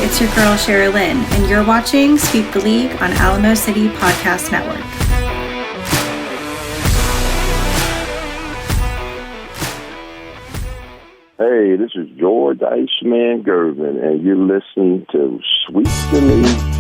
it's your girl Sherry Lynn, and you're watching Sweep the League on Alamo City Podcast Network. Hey, this is George Iceman Gervin, and you're listening to Sweep the League.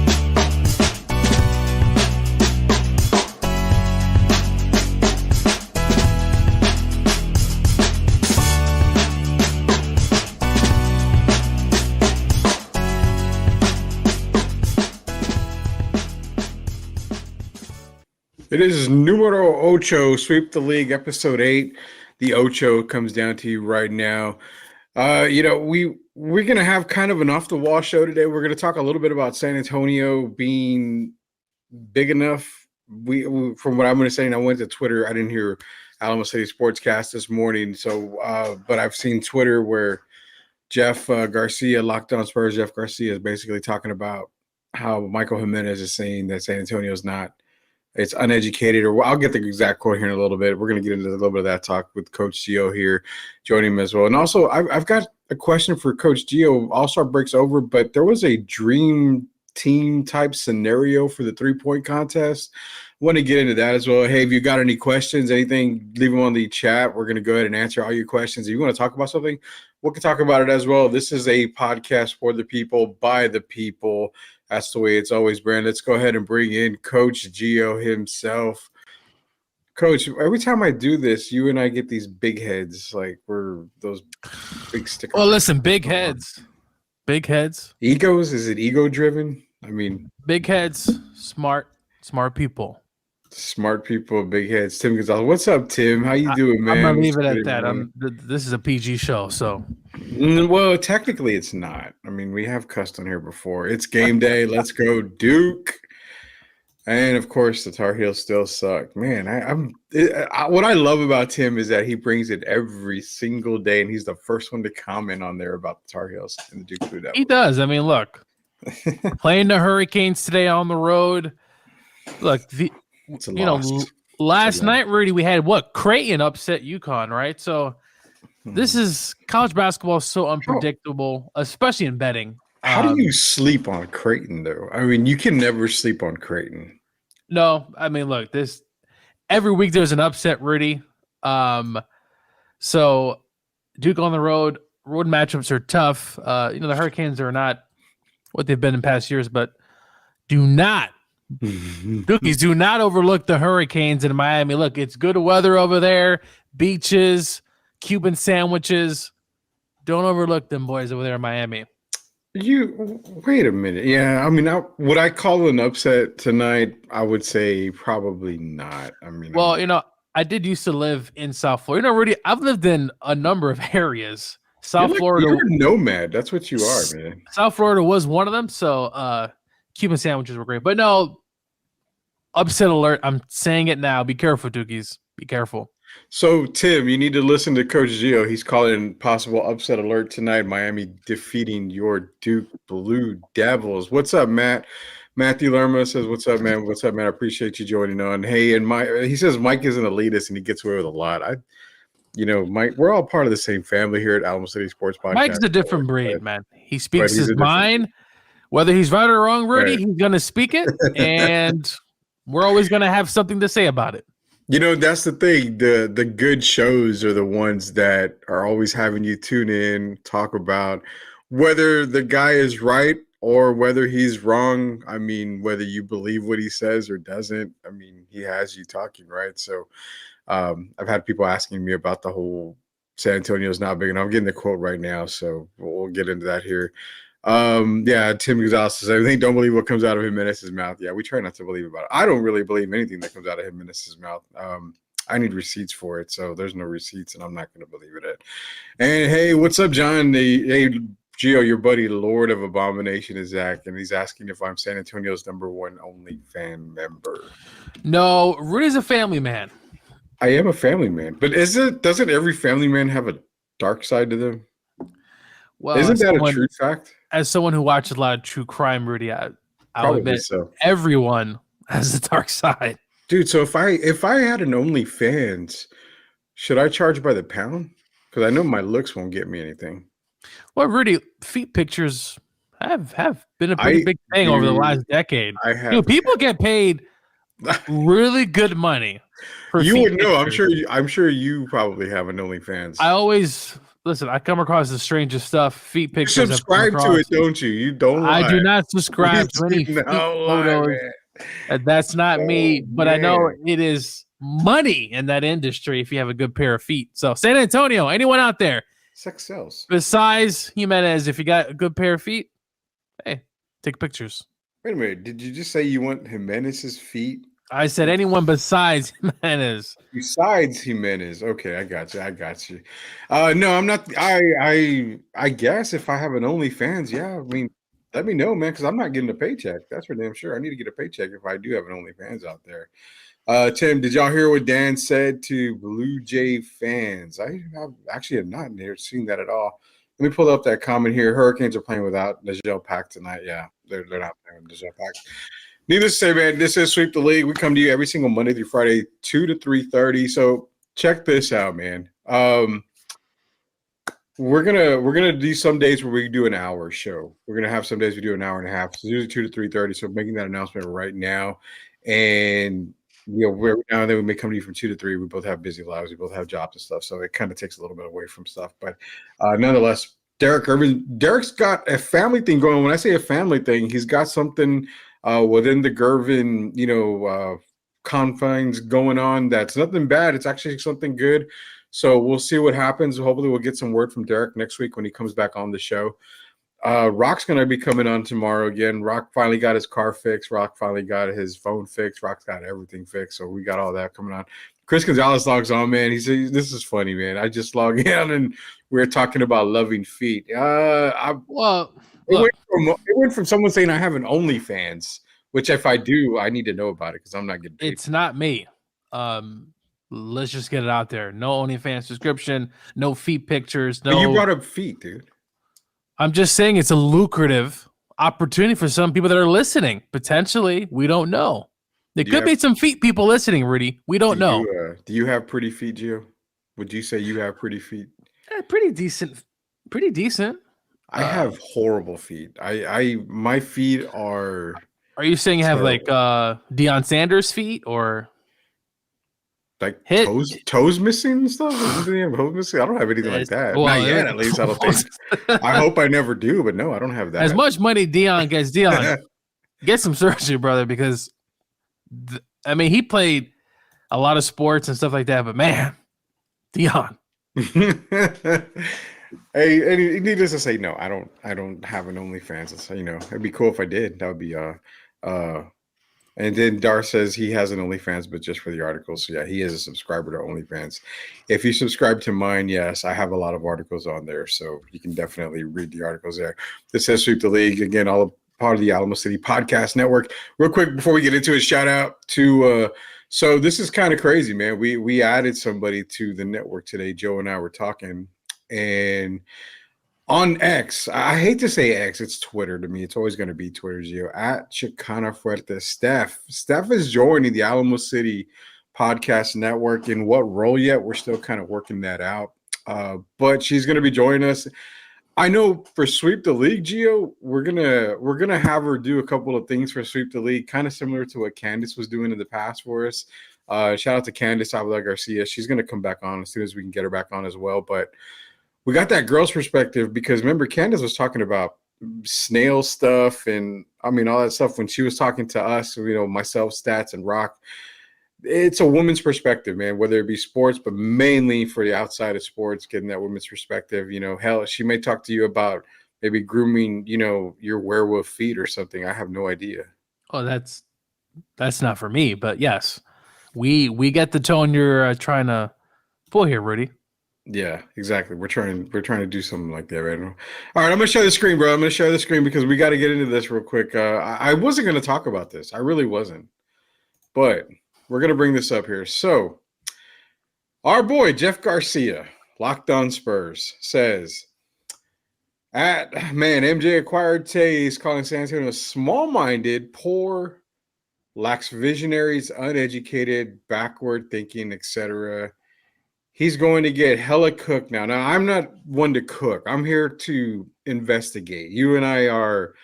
It is numero ocho, Sweep the League, episode 8. The ocho comes down to you right now. We're gonna have kind of an off the wall show today. We're gonna talk a little bit about San Antonio being big enough. From what I'm gonna say, and I went to Twitter. I didn't hear Alamo City Sportscast this morning, but I've seen Twitter where Jeff Garcia, Locked On Spurs, Jeff Garcia is basically talking about how Michael Jimenez is saying that San Antonio's not. It's uneducated, or I'll get the exact quote here in a little bit. We're going to get into a little bit of that talk with Coach Gio here, joining him as well. And also, I've got a question for Coach Gio. All-Star break's over, but there was a dream team type scenario for the three-point contest. I want to get into that as well. Hey, if you got any questions, anything, leave them on the chat. We're going to go ahead and answer all your questions. If you want to talk about something, we can talk about it as well. This is a podcast for the people, by the people. That's the way it's always been. Let's go ahead and bring in Coach Gio himself. Coach, every time I do this, you and I get these big heads, like we're those big stickers. Well, listen, big heads. Big heads. Egos? Is it ego-driven? I mean, big heads, smart people. Smart people, big heads. Tim Gonzalez. What's up, Tim? How you doing, man? I'm going to leave it at that. This is a PG show, so. Well, technically it's not. I mean, we have cussed on here before. It's game day. Let's go, Duke. And, of course, the Tar Heels still suck. Man, what I love about Tim is that he brings it every single day, and he's the first one to comment on there about the Tar Heels and the Duke Blue Devils. He does. I mean, look, playing the Hurricanes today on the road. Look, last night, Rudy, we had Creighton upset UConn, right? So this is college basketball is so unpredictable, especially in betting. How do you sleep on Creighton, though? I mean, you can never sleep on Creighton. No, I mean, look, every week there's an upset, Rudy. So Duke on the road matchups are tough. The Hurricanes are not what they've been in past years, but Dookies, do not overlook the Hurricanes in Miami. Look, it's good weather over there, beaches, Cuban sandwiches. Don't overlook them boys over there in Miami. Wait a minute. Yeah, I mean, would I call an upset tonight? I would say probably not. I mean, I did used to live in South Florida. Rudy, I've lived in a number of areas. Florida. You're a nomad. That's what you are, man. South Florida was one of them. So Cuban sandwiches were great. But no, upset alert. I'm saying it now. Be careful, Dookies. Be careful. So, Tim, you need to listen to Coach Gio. He's calling possible upset alert tonight. Miami defeating your Duke Blue Devils. What's up, Matt? Matthew Lerma says, what's up, man? What's up, man? I appreciate you joining on. Hey, and he says Mike is an elitist and he gets away with a lot. Mike, we're all part of the same family here at Alamo City Sports Podcast. Mike's a different breed, man. He speaks his mind. Whether he's right or wrong, Rudy, He's going to speak it, and we're always going to have something to say about it. That's the thing. The good shows are the ones that are always having you tune in, talk about whether the guy is right or whether he's wrong. I mean, whether you believe what he says or doesn't. I mean, he has you talking, right? So I've had people asking me about the whole San Antonio's not big enough. I'm getting the quote right now, so we'll get into that here. Tim Gonzalez says, I don't believe what comes out of Jimenez's mouth. Yeah, we try not to believe about it. I don't really believe anything that comes out of Jimenez's mouth. I need receipts for it, so there's no receipts, and I'm not going to believe it. And hey, what's up, John? Hey, Gio, your buddy, Lord of Abomination, is Zach, and he's asking if I'm San Antonio's #1 only fan member. No, Rudy's a family man. I am a family man, but doesn't every family man have a dark side to them? Well, isn't that a true fact? As someone who watches a lot of true crime, Rudy, I'll admit so. Everyone has a dark side. Dude, so if I had an OnlyFans, should I charge by the pound? Because I know my looks won't get me anything. Well, Rudy, feet pictures have been a pretty big thing over the last decade. I have. People get paid really good money for You feet would know. pictures. I'm sure you probably have an OnlyFans. I always listen. I come across the strangest stuff. Feet You pictures. subscribe to it, don't you? You don't lie. I do not subscribe to any You feet don't lie, photos. man. That's not me, but I know man. it is money in that industry if you have a good pair of feet. So San Antonio, anyone out there Sex sells. besides Jimenez, if you got a good pair of feet, hey, take pictures. Wait a minute. Did you just say you want Jimenez's feet? I said anyone besides Jimenez. Besides Jimenez. Okay, I got you. No, I'm not. I guess if I have an OnlyFans, yeah. I mean, let me know, man, because I'm not getting a paycheck. That's for damn sure. I need to get a paycheck if I do have an OnlyFans out there. Tim, did y'all hear what Dan said to Blue Jay fans? I have not seen that at all. Let me pull up that comment here. Hurricanes are playing without Najee Pack tonight. Yeah, they're not playing with Najee Pack. Needless to say, man, this is Sweep the League. We come to you every single Monday through Friday, 2 to 3:30. So check this out, man. We're gonna do some days where we do an hour show. We're gonna have some days we do an hour and a half. So usually 2 to 3:30. So making that announcement right now, and we're now and then we may come to you from 2 to 3. We both have busy lives. We both have jobs and stuff. So it kind of takes a little bit away from stuff. But nonetheless, Derek's got a family thing going. When I say a family thing, he's got something within the Gervin, confines going on. That's nothing bad. It's actually something good. So we'll see what happens. Hopefully we'll get some word from Derek next week when he comes back on the show. Rock's going to be coming on tomorrow again. Rock finally got his car fixed. Rock finally got his phone fixed. Rock's got everything fixed. So we got all that coming on. Chris Gonzalez logs on, man. He says, this is funny, man. I just logged in and we're talking about loving feet. It went from someone saying I have an OnlyFans, which if I do, I need to know about it because I'm not getting paid. It's not me. Let's just get it out there. No OnlyFans subscription, no feet pictures. No, but you brought up feet, dude. I'm just saying it's a lucrative opportunity for some people that are listening. Potentially, we don't know. There could be some feet people listening, Rudy. We don't know. Do you have pretty feet, Gio? Would you say you have pretty feet? Pretty decent. Pretty decent. I have horrible feet. My feet are. Are you saying you have like Deion Sanders feet or like toes missing and stuff? Toes missing? I don't have anything like that. Well, not yet, at least. I don't think. I hope I never do, but no, I don't have that. As much money Deion gets, get some surgery, brother, because he played a lot of sports and stuff like that, but man, Deion. Hey, needless to say, no, I don't have an OnlyFans. It's, it'd be cool if I did. That would be and then Dar says he has an OnlyFans, but just for the articles. So yeah, he is a subscriber to OnlyFans. If you subscribe to mine, yes, I have a lot of articles on there, so you can definitely read the articles there. This says Sweep the League again, all part of the Alamo City Podcast Network. Real quick before we get into it, shout out to. So this is kind of crazy, man. We added somebody to the network today. Joe and I were talking, and on X, I hate to say X, it's Twitter to me. It's always going to be Twitter, Gio, at Chicana Fuerte. Steph is joining the Alamo City Podcast Network. In what role yet? We're still kind of working that out. But she's going to be joining us. I know for Sweep the League, Gio, we're gonna have her do a couple of things for Sweep the League, kind of similar to what Candace was doing in the past for us. Shout out to Candace Avila Garcia. She's gonna come back on as soon as we can get her back on as well. But we got that girl's perspective because remember Candace was talking about snail stuff and all that stuff when she was talking to us. Myself, Stats, and Rock. It's a woman's perspective, man, whether it be sports, but mainly for the outside of sports, getting that woman's perspective. Hell, she may talk to you about maybe grooming, your werewolf feet or something. I have no idea. Oh, that's not for me, but yes, we get the tone you're trying to pull here, Rudy. Yeah, exactly. We're trying to do something like that right now. All right, I'm gonna share the screen, bro. I'm gonna share the screen because we got to get into this real quick. I wasn't gonna talk about this. I really wasn't, but we're going to bring this up here. So our boy, Jeff Garcia, Locked On Spurs, says, MJ acquired Tays, calling San Antonio small-minded, poor, lacks visionaries, uneducated, backward thinking, etc. He's going to get hella cooked now. Now, I'm not one to cook. I'm here to investigate. You and I are,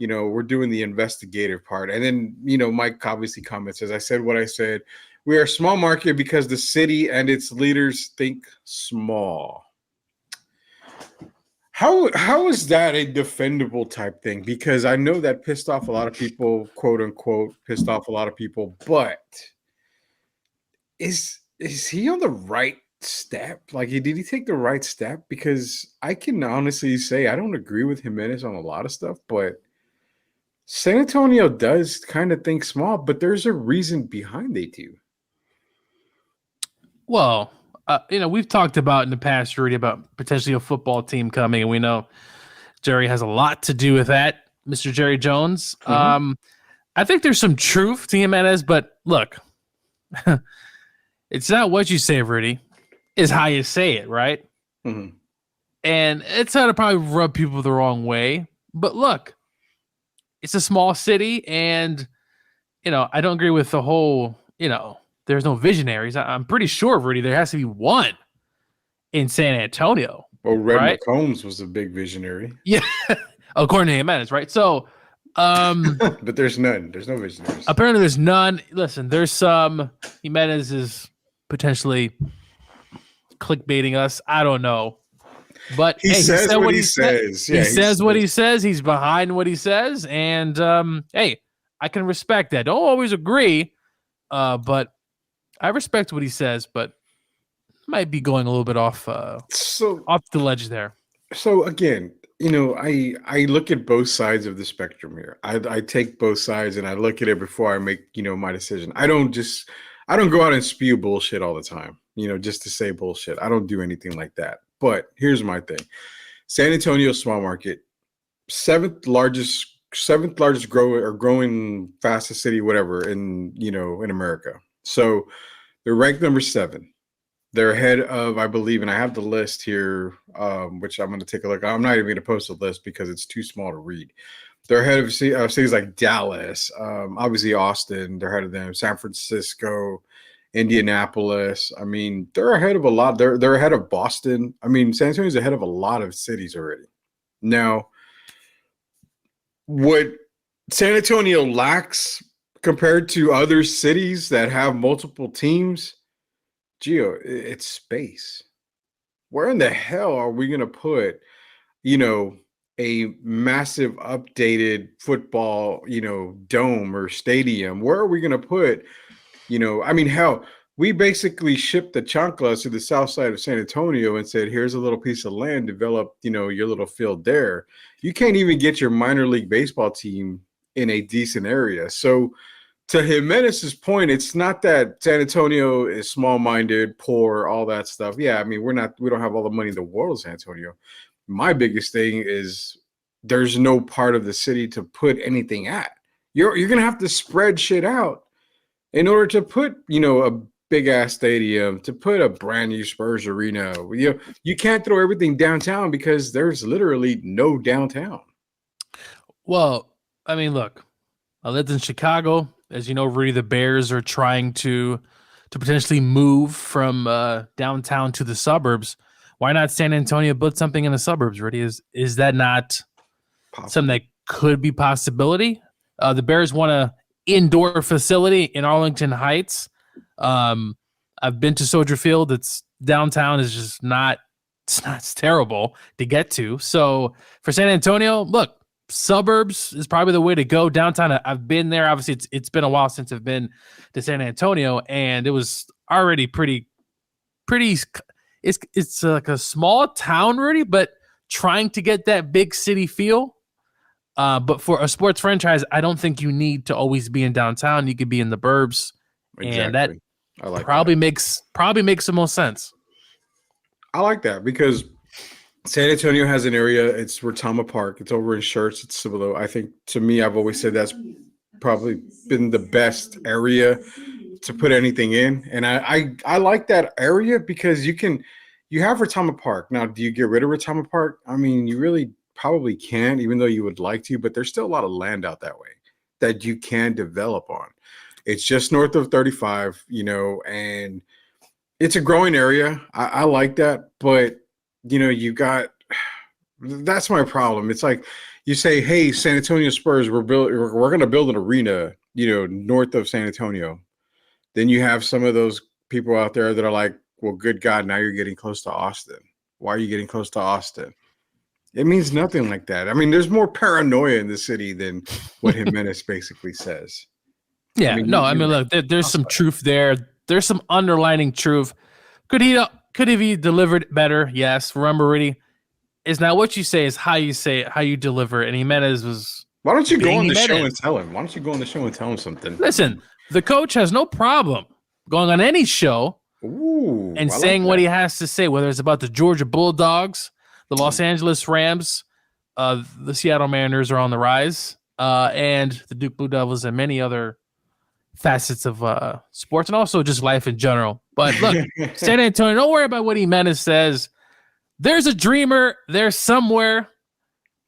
we're doing the investigative part. And then, Mike obviously comments, as I said what I said. We are a small market because the city and its leaders think small. How is that a defendable type thing? Because I know that pissed off a lot of people, quote unquote, pissed off a lot of people. But is he on the right step? Like, did he take the right step? Because I can honestly say I don't agree with Jimenez on a lot of stuff, but San Antonio does kind of think small. But there's a reason behind they do. Well, we've talked about in the past, Rudy, about potentially a football team coming, and we know Jerry has a lot to do with that, Mr. Jerry Jones. Mm-hmm. I think there's some truth to Jimenez, but look, it's not what you say, Rudy, it's how you say it, right? Mm-hmm. And it's going to probably rub people the wrong way. But look, it's a small city, and, I don't agree with the whole, there's no visionaries. I'm pretty sure, Rudy, there has to be one in San Antonio. Well, Red right? McCombs was a big visionary. Yeah, according to Jimenez, right? So, but there's none. There's no visionaries. Apparently, there's none. Listen, there's some. Jimenez is potentially clickbaiting us. I don't know, but he says what he says. He says what he says. He's behind what he says, and hey, I can respect that. Don't always agree, but I respect what he says. But might be going a little bit off the ledge there. So again, I look at both sides of the spectrum here. I take both sides and I look at it before I make, my decision. I don't go out and spew bullshit all the time, just to say bullshit. I don't do anything like that. But here's my thing. San Antonio small market, seventh largest growing fastest city, whatever, in America. So they're ranked number 7. They're ahead of, I believe, and I have the list here, which I'm going to take a look. I'm not even going to post a list because it's too small to read. They're ahead of cities like Dallas, obviously Austin. They're ahead of them. San Francisco, Indianapolis. I mean, they're ahead of a lot. They're ahead of Boston. I mean, San Antonio's ahead of a lot of cities already. Now, what San Antonio lacks compared to other cities that have multiple teams, Gio, it's space. Where in the hell are we going to put, a massive updated football, dome or stadium? Where are we going to put, hell, we basically shipped the chanclas to the south side of San Antonio and said, here's a little piece of land, develop, your little field there. You can't even get your minor league baseball team in a decent area. So, to Jimenez's point, it's not that San Antonio is small-minded, poor, all that stuff. Yeah, I mean, we don't have all the money in the world in San Antonio. My biggest thing is there's no part of the city to put anything at. You're going to have to spread shit out in order to put, a big-ass stadium, to put a brand new Spurs arena. You can't throw everything downtown because there's literally no downtown. Well, I mean, look, I lived in Chicago. As you know, Rudy, the Bears are trying to potentially move from downtown to the suburbs. Why not San Antonio build something in the suburbs, Rudy? Is that not something that could be possibility? The Bears want an indoor facility in Arlington Heights. I've been to Soldier Field. It's downtown is just it's terrible to get to. So for San Antonio, look, suburbs is probably the way to go. Downtown, I've been there. Obviously, it's been a while since I've been to San Antonio, and it was already pretty. It's like a small town, Rudy, but trying to get that big city feel. But for a sports franchise, I don't think you need to always be in downtown. You could be in the burbs, exactly. And that I like probably that. makes the most sense. I like that because San Antonio has an area. It's Retama Park. It's over in Schertz. It's Cibolo. I think, to me, I've always said that's probably been the best area to put anything in. And I like that area because you have Retama Park. Now, do you get rid of Retama Park? I mean, you really probably can't, even though you would like to, but there's still a lot of land out that way that you can develop on. It's just north of 35, and it's a growing area. I like that, but you got That's my problem. It's like you say, "Hey, San Antonio Spurs, we're going to build an arena, north of San Antonio." Then you have some of those people out there that are like, "Well, good God, now you're getting close to Austin. Why are you getting close to Austin?" It means nothing like that. I mean, there's more paranoia in the city than what Jimenez basically says. Yeah, no, I mean, look, there's some truth there. There's some underlining truth. Could have he delivered better? Yes. Remember, Rudy, it's not what you say, it's how you say it, how you deliver it. And Jimenez was. Why don't you go on the show and tell him? Why don't you go on the show and tell him something? Listen, the coach has no problem going on any show and saying what he has to say, whether it's about the Georgia Bulldogs, the Los Angeles Rams, the Seattle Mariners are on the rise, and the Duke Blue Devils, and many other facets of sports, and also just life in general. But look, San Antonio, don't worry about what Jimenez says. There's a dreamer there somewhere.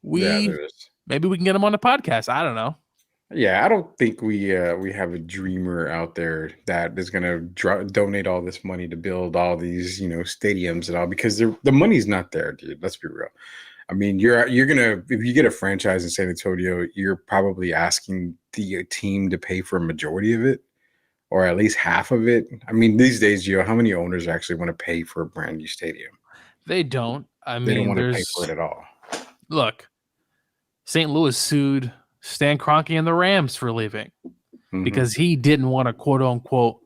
Maybe we can get him on the podcast. I don't know. Yeah, I don't think we have a dreamer out there that is going to donate all this money to build all these stadiums and all, because the money's not there, dude. Let's be real. I mean, you're gonna, if you get a franchise in San Antonio, you're probably asking the team to pay for a majority of it, or at least half of it. I mean, these days, Gio, how many owners actually want to pay for a brand new stadium? They don't. They don't want to pay for it at all. Look, St. Louis sued Stan Kroenke and the Rams for leaving because he didn't want to, quote unquote,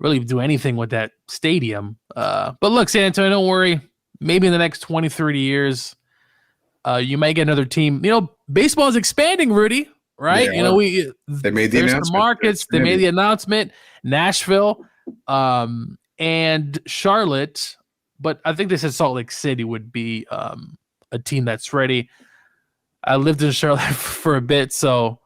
really do anything with that stadium. But look, San Antonio, don't worry. Maybe in the next 20, 30 years, you might get another team. Baseball is expanding, Rudy, right? Yeah, they made the announcement. The markets, they made the announcement. Nashville and Charlotte, but I think they said Salt Lake City would be a team that's ready. I lived in Charlotte for a bit, so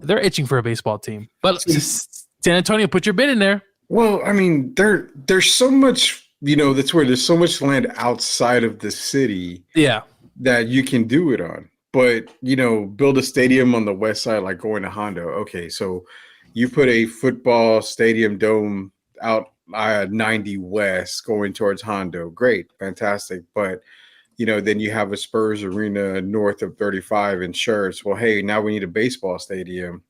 they're itching for a baseball team. But San Antonio, put your bid in there. Well, I mean, there's so much, that's where there's so much land outside of the city. Yeah. That you can do it on. But, build a stadium on the west side, like going to Hondo. Okay, so you put a football stadium dome out 90 West going towards Hondo. Great, fantastic. But, then you have a Spurs arena north of 35 in Shirts. Well, hey, now we need a baseball stadium.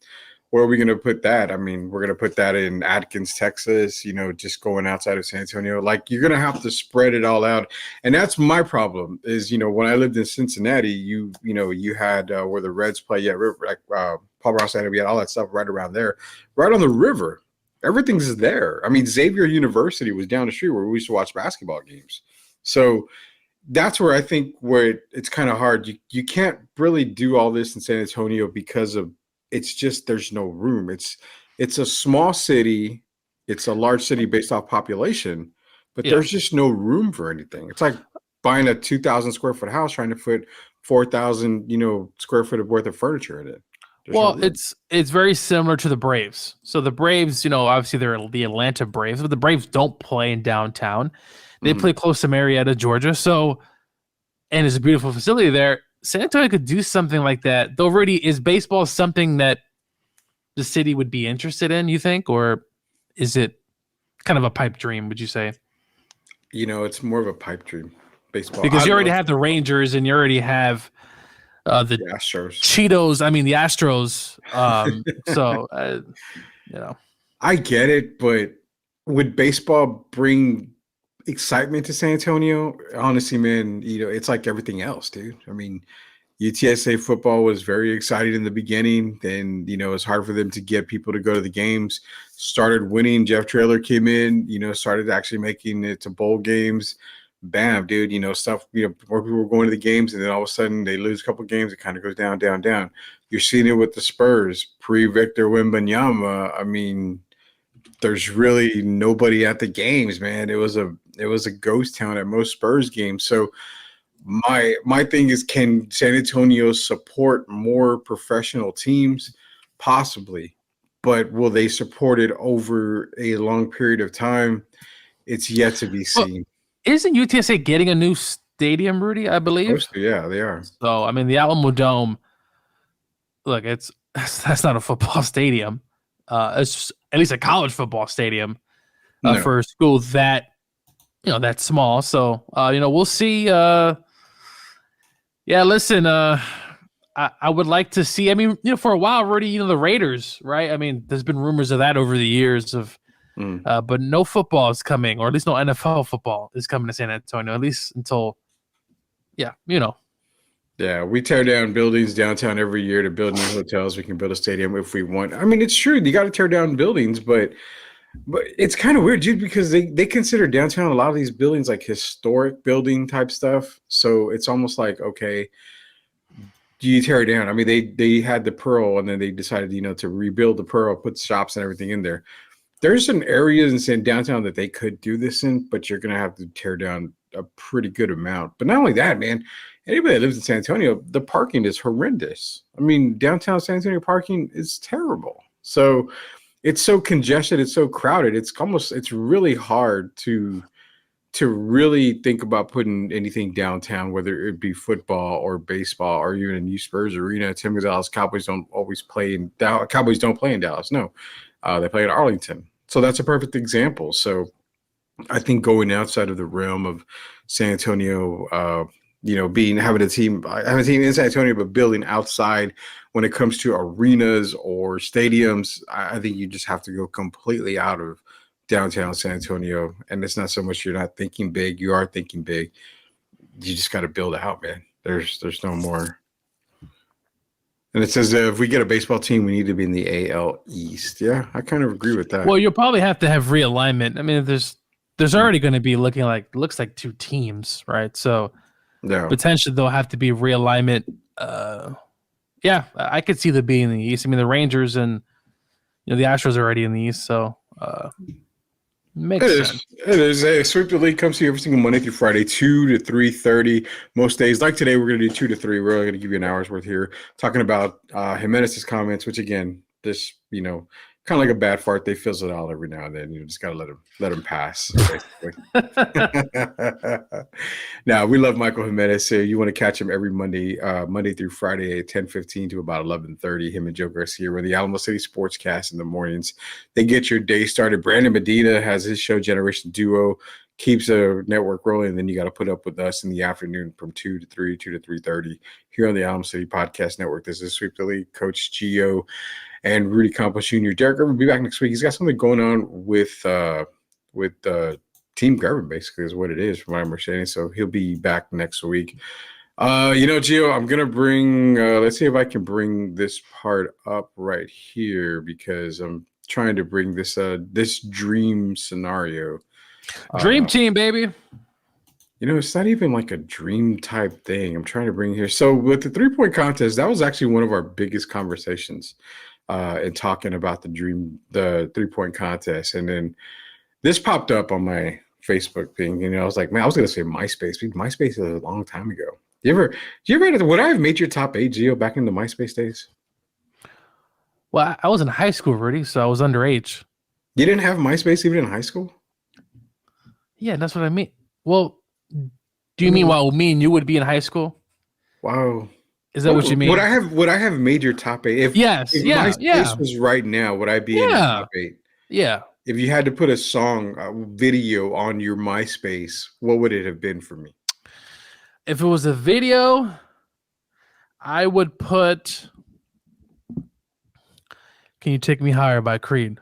Where are we going to put that? I mean, we're going to put that in Atkins, Texas, just going outside of San Antonio. Like, you're going to have to spread it all out. And that's my problem is, when I lived in Cincinnati, you had where the Reds play, Paul Ross Stadium, we had all that stuff right around there, right on the river. Everything's there. I mean, Xavier University was down the street where we used to watch basketball games. So that's where I think it's kind of hard. You can't really do all this in San Antonio because of, it's just there's no room. It's a small city. It's a large city based off population, but there's just no room for anything. It's like buying a 2,000 square foot house trying to put 4,000 square foot worth of furniture in it. It's very similar to the Braves. So the Braves, obviously they're the Atlanta Braves, but the Braves don't play in downtown. They play close to Marietta, Georgia. So, and it's a beautiful facility there. San Antonio could do something like that. Though, Rudy, is baseball something that the city would be interested in, you think? Or is it kind of a pipe dream, would you say? It's more of a pipe dream, baseball. Because you already have the Rangers and you already have the Astros. Cheetos. I mean, the Astros. I get it, but would baseball bring excitement to San Antonio? Honestly, man, it's like everything else, dude. I mean, UTSA football was very exciting in the beginning. Then, it's hard for them to get people to go to the games. Started winning. Jeff Traylor came in, started actually making it to bowl games. Bam, dude, stuff, more people were going to the games, and then all of a sudden they lose a couple of games. It kind of goes down, down, down. You're seeing it with the Spurs pre-Victor Wembanyama. I mean, there's really nobody at the games, man. It was a ghost town at most Spurs games. So my thing is, can San Antonio support more professional teams? Possibly. But will they support it over a long period of time? It's yet to be seen. Well, isn't UTSA getting a new stadium, Rudy, I believe? Yeah, they are. So, I mean, the Alamo Dome, look, that's not a football stadium. It's just at least a college football stadium for a school that that's small. So we'll see. Yeah, listen, I would like to see. I mean, for a while, Rudy, the Raiders, right? I mean, there's been rumors of that over the years but no football is coming, or at least no NFL football is coming to San Antonio, at least until, yeah. Yeah, we tear down buildings downtown every year to build new hotels. We can build a stadium if we want. I mean, it's true. You got to tear down buildings, but it's kind of weird, dude, because they consider downtown a lot of these buildings like historic building type stuff. So it's almost like, okay, do you tear it down? I mean, they had the Pearl, and then they decided, to rebuild the Pearl, put shops and everything in there. There's some areas in downtown that they could do this in, but you're gonna have to tear down a pretty good amount. But not only that, man, anybody that lives in San Antonio, the parking is horrendous. I mean, downtown San Antonio parking is terrible. So it's so congested, it's so crowded. It's really hard to really think about putting anything downtown, whether it be football or baseball or even a new Spurs arena. Tim Gonzalez, Cowboys don't play in Dallas. No, they play in Arlington. So that's a perfect example. So I think going outside of the realm of San Antonio, having a team in San Antonio, but building outside when it comes to arenas or stadiums, I think you just have to go completely out of downtown San Antonio. And it's not so much you're not thinking big, you are thinking big. You just got to build it out, man. There's no more. And it says if we get a baseball team, we need to be in the AL East. Yeah, I kind of agree with that. Well, you'll probably have to have realignment. I mean, there's already going to be looks like two teams, right? So potentially there'll have to be realignment. Yeah, I could see them being in the East. I mean, the Rangers and the Astros are already in the East, so makes sense. It is. A Sweep the League comes to you every single Monday through Friday, 2 to 3:30. Most days, like today, we're going to do 2 to 3. We're only going to give you an hour's worth here, talking about Jimenez's comments, which again, this kind of like a bad fart. They fizzle it out every now and then. You just got to let them pass. Basically. Now we love Michael Jimenez. So you want to catch him every Monday through Friday at 10:15 to about 11:30. Him and Joe Garcia with the Alamo City Sportscast in the mornings. They get your day started. Brandon Medina has his show Generation Duo, keeps a network rolling, and then you got to put up with us in the afternoon from 2 to 3:30 here on the Alamo City Podcast Network. This is Sweep the League, Coach Gio and Rudy Campos Jr. Derek Irvin will be back next week. He's got something going on with Team Gervin, basically, is what it is, from my understanding. So he'll be back next week. Gio, I'm going to bring let's see if I can bring this part up right here, because I'm trying to bring this dream scenario. Dream team, baby. It's not even like a dream type thing. I'm trying to bring here. So with the 3-point contest, that was actually one of our biggest conversations in talking about the 3-point contest. And then this popped up on my Facebook thing. I was like, man, I was going to say MySpace. MySpace is a long time ago. Would I have made your top 8, Gio, back in the MySpace days? Well, I was in high school, Rudy, so I was underage. You didn't have MySpace even in high school? Yeah, that's what I mean. Well, do you mean while me and you would be in high school? Wow. Is that what you mean? Would I have made your top 8? If MySpace was right now, would I be in the top 8? Yeah. If you had to put a song, a video on your MySpace, what would it have been for me? If it was a video, I would put Can You Take Me Higher by Creed.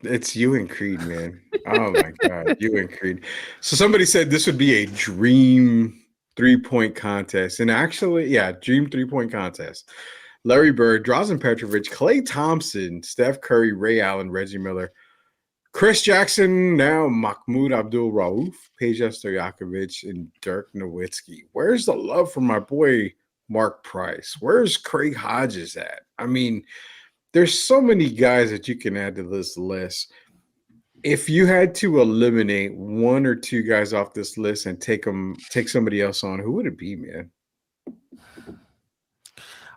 It's you and Creed, man. Oh my God, you and Creed. So somebody said this would be a dream 3-point contest. And actually, yeah, dream 3-point contest. Larry Bird, Drazen Petrovic, Klay Thompson, Steph Curry, Ray Allen, Reggie Miller, Chris Jackson, now Mahmoud Abdul-Rauf, Peja Stojakovic, and Dirk Nowitzki. Where's the love for my boy Mark Price? Where's Craig Hodges at? I mean, there's so many guys that you can add to this list. If you had to eliminate 1 or 2 guys off this list and take somebody else on, who would it be, man?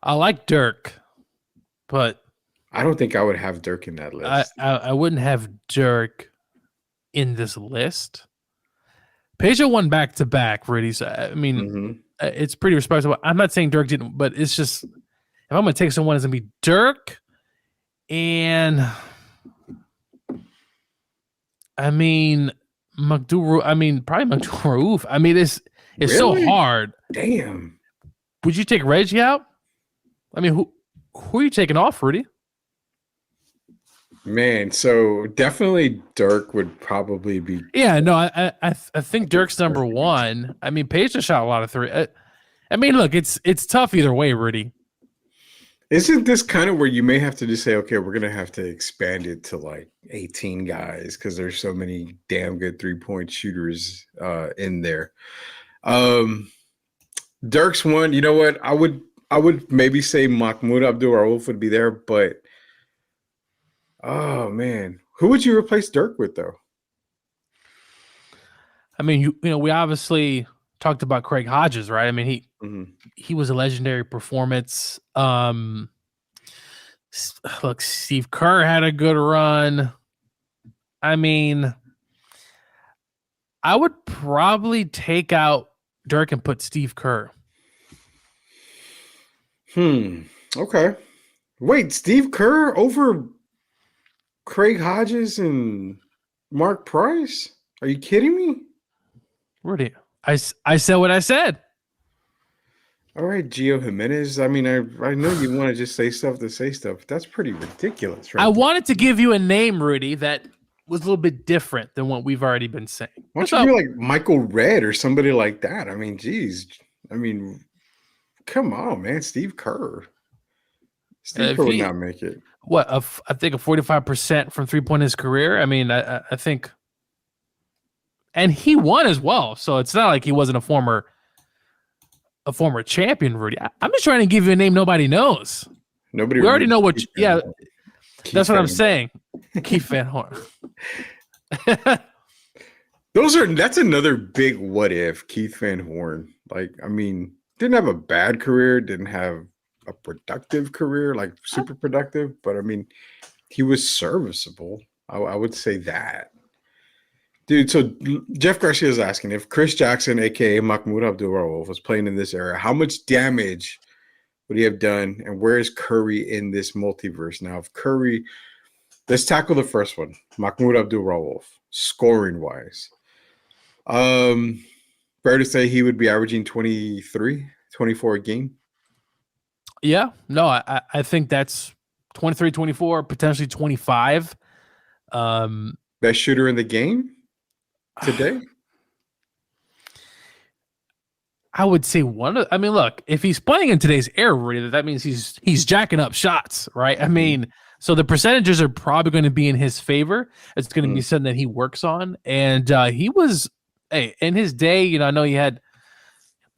I like Dirk, but I don't think I would have Dirk in that list. I wouldn't have Dirk in this list. Peja won back-to-back, Rudy. So, I mean, it's pretty respectable. I'm not saying Dirk didn't, but it's just, if I'm going to take someone, it's going to be Dirk. And I mean, probably Abdul-Rauf. I mean, it's really? So hard. Damn. would you take Reggie out? I mean, who are you taking off, Rudy? Man, so definitely Dirk would probably be. Yeah, no, I think Dirk's number one. I mean, Page just shot a lot of three. I mean, look, it's tough either way, Rudy. Isn't this kind of where you may have to just say, okay, we're going to have to expand it to like 18 guys because there's so many damn good 3-point shooters in there. Dirk's one. You know what? I would maybe say Mahmoud Abdul-Rauf would be there, but oh man, who would you replace Dirk with though? I mean, you know, we obviously talked about Craig Hodges, right? I mean, he was a legendary performance. Look, Steve Kerr had a good run. I mean, I would probably take out Dirk and put Steve Kerr. Okay. Wait, Steve Kerr over Craig Hodges and Mark Price? Are you kidding me? Rudy, I said what I said. All right, Gio Jimenez. I mean, I know you want to just say stuff to say stuff, but that's pretty ridiculous, right? I wanted to give you a name, Rudy, that was a little bit different than what we've already been saying. Why don't you be like Michael Redd or somebody like that? I mean, geez. I mean, come on, man. Steve Kerr. Steve Kerr would not make it. What? I think a 45% from 3-point in his career. I mean, I think. And he won as well. So it's not like he wasn't a former champion, Rudy. I'm just trying to give you a name nobody knows. We already know what. Yeah, that's what I'm saying. Keith Van Horn. That's another big what if. Keith Van Horn. Like, I mean, didn't have a bad career, didn't have a productive career, like super productive, but I mean, he was serviceable. I would say that. Dude, so Jeff Garcia is asking if Chris Jackson, aka Mahmoud Abdul-Rauf, was playing in this era, how much damage would he have done, and where is Curry in this multiverse? Now, if Curry, let's tackle the first one, Mahmoud Abdul-Rauf, scoring wise. Fair to say he would be averaging 23, 24 a game? Yeah, no, I think that's 23, 24, potentially 25. Best shooter in the game today? I would say I mean, look, if he's playing in today's era, that means he's jacking up shots, right? I mean, so the percentages are probably going to be in his favor. It's going to be something that he works on. And he was, in his day, you know, I know he had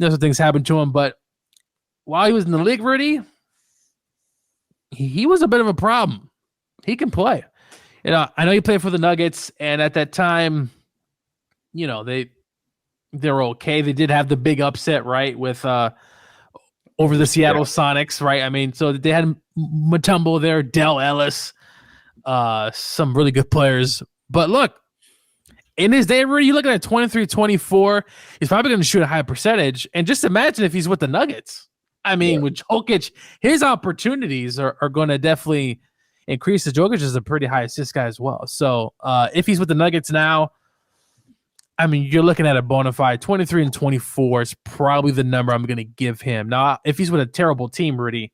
some things happen to him, but while he was in the league, Rudy, he was a bit of a problem. He can play. You know, I know he played for the Nuggets, and at that time, you know, they're okay. They did have the big upset, right, with over the Seattle Sonics, right? I mean, so they had Mutombo there, Dell Ellis, some really good players. But look, in his day, Rudy, you're looking at 23, 24. He's probably going to shoot a high percentage. And just imagine if he's with the Nuggets. I mean, with Jokic, his opportunities are going to definitely increase. The Jokic is a pretty high assist guy as well. So if he's with the Nuggets now, I mean, you're looking at a bona fide 23 and 24 is probably the number I'm going to give him. Now, if he's with a terrible team, Rudy,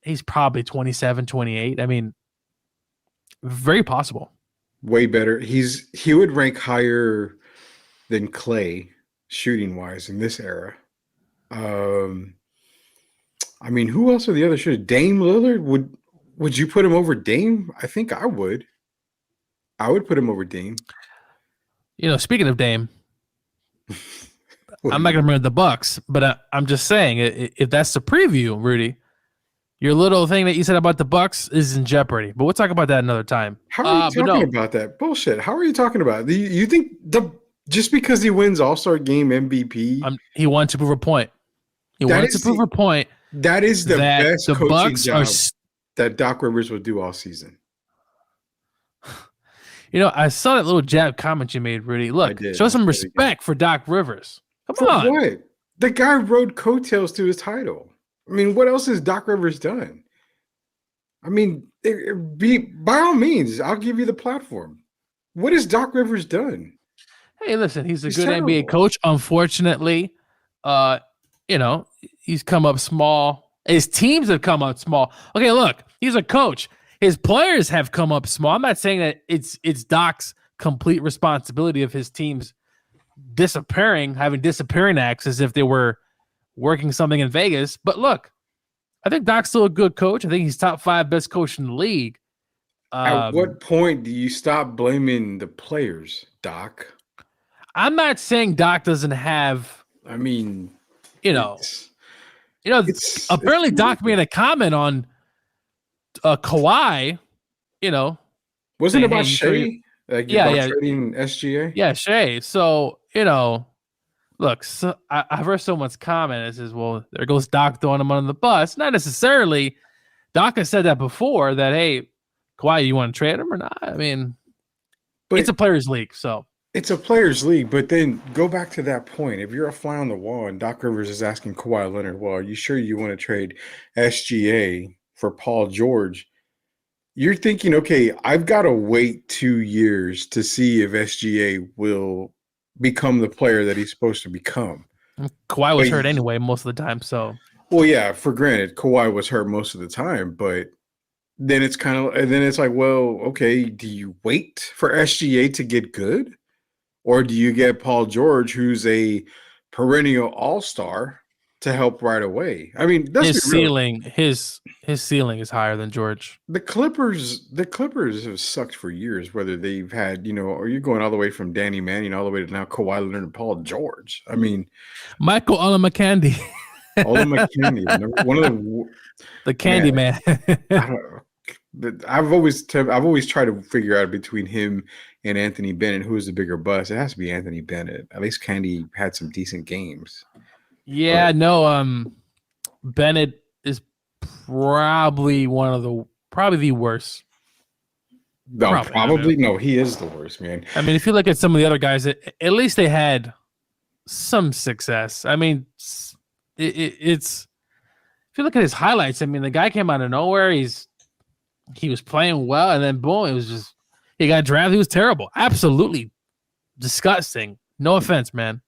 he's probably 27, 28. I mean, very possible. Way better. He would rank higher than Clay shooting wise in this era. I mean, who else are the other shooters? Dame Lillard? Would you put him over Dame? I think I would. I would put him over Dame. You know, speaking of Dame, I'm not going to bring the Bucks, but I'm just saying, if that's the preview, Rudy, your little thing that you said about the Bucks is in jeopardy. But we'll talk about that another time. How are you talking about that? Bullshit. How are you talking about it? You think just because he wins All-Star Game MVP? He wants to prove a point. He wants to prove a point. That is the best coaching Bucks job that Doc Rivers will do all season. You know, I saw that little jab comment you made, Rudy. Look, show some respect for Doc Rivers. Come on. What? The guy rode coattails to his title. I mean, what else has Doc Rivers done? I mean, by all means, I'll give you the platform. What has Doc Rivers done? Hey, listen, he's a good terrible NBA coach. Unfortunately, he's come up small. His teams have come up small. Okay, look, he's a coach. His players have come up small. I'm not saying that it's Doc's complete responsibility of his teams having disappearing acts as if they were working something in Vegas. But look, I think Doc's still a good coach. I think he's top 5 best coach in the league. At what point do you stop blaming the players, Doc? I'm not saying Doc doesn't have. I mean, apparently Doc made a comment on Kawhi. Wasn't it about Shea? Trading SGA. Yeah, Shea. So look, I've heard someone's comment. It says, "Well, there goes Doc throwing him under the bus." Not necessarily. Doc has said that before. That hey, Kawhi, you want to trade him or not? I mean, but it's a players' league, so it's a players' league. But then go back to that point. If you're a fly on the wall and Doc Rivers is asking Kawhi Leonard, "Well, are you sure you want to trade SGA for Paul George?" You're thinking, okay, I've got to wait 2 years to see if SGA will become the player that he's supposed to become. Kawhi was hurt anyway most of the time, so. Well, yeah, for granted, Kawhi was hurt most of the time, but then it's like, well, okay, do you wait for SGA to get good? Or do you get Paul George, who's a perennial all-star, to help right away? I mean, his ceiling is higher than George. The Clippers have sucked for years, whether they've had, or you're going all the way from Danny Manning all the way to now Kawhi Leonard and Paul George. I mean, Michael Olamakandi. Olamakandi, one of the Candy Man. I've always tried to figure out between him and Anthony Bennett who is the bigger bust. It has to be Anthony Bennett. At least Candy had some decent games. Yeah, Bennett is probably the worst. No, he is the worst, man. I mean, if you look at some of the other guys, at least they had some success. I mean, it's if you look at his highlights, I mean, the guy came out of nowhere. He was playing well, and then boom, it was just he got drafted. He was terrible, absolutely disgusting. No offense, man.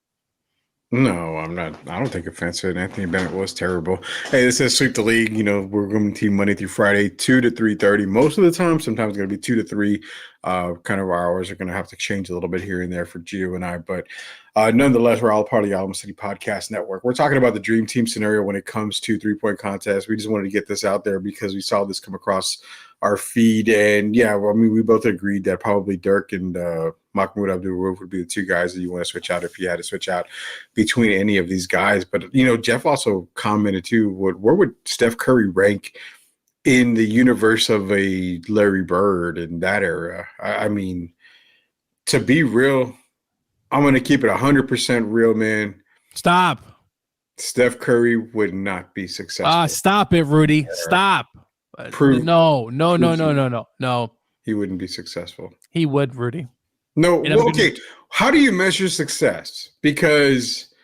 No, I'm not. I don't take offense to it. Anthony Bennett was terrible. Hey, this is Sweep the League. We're going to team Monday through Friday, 2 to 3:30. Most of the time, sometimes it's going to be 2 to 3. Kind of our hours are going to have to change a little bit here and there for Gio and I. But nonetheless, we're all part of the Alamo City Podcast Network. We're talking about the dream team scenario when it comes to three-point contests. We just wanted to get this out there because we saw this come across our feed. And, yeah, well, I mean, we both agreed that probably Dirk and Mahmoud Abdul-Rauf would be the two guys that you want to switch out if you had to switch out between any of these guys. But, Jeff also commented, too, where would Steph Curry rank in the universe of a Larry Bird in that era? I mean, to be real, I'm going to keep it 100% real, man. Stop. Steph Curry would not be successful. Stop it, Rudy. Stop. No. He wouldn't be successful. He would, Rudy. No. Well, okay. How do you measure success? Because,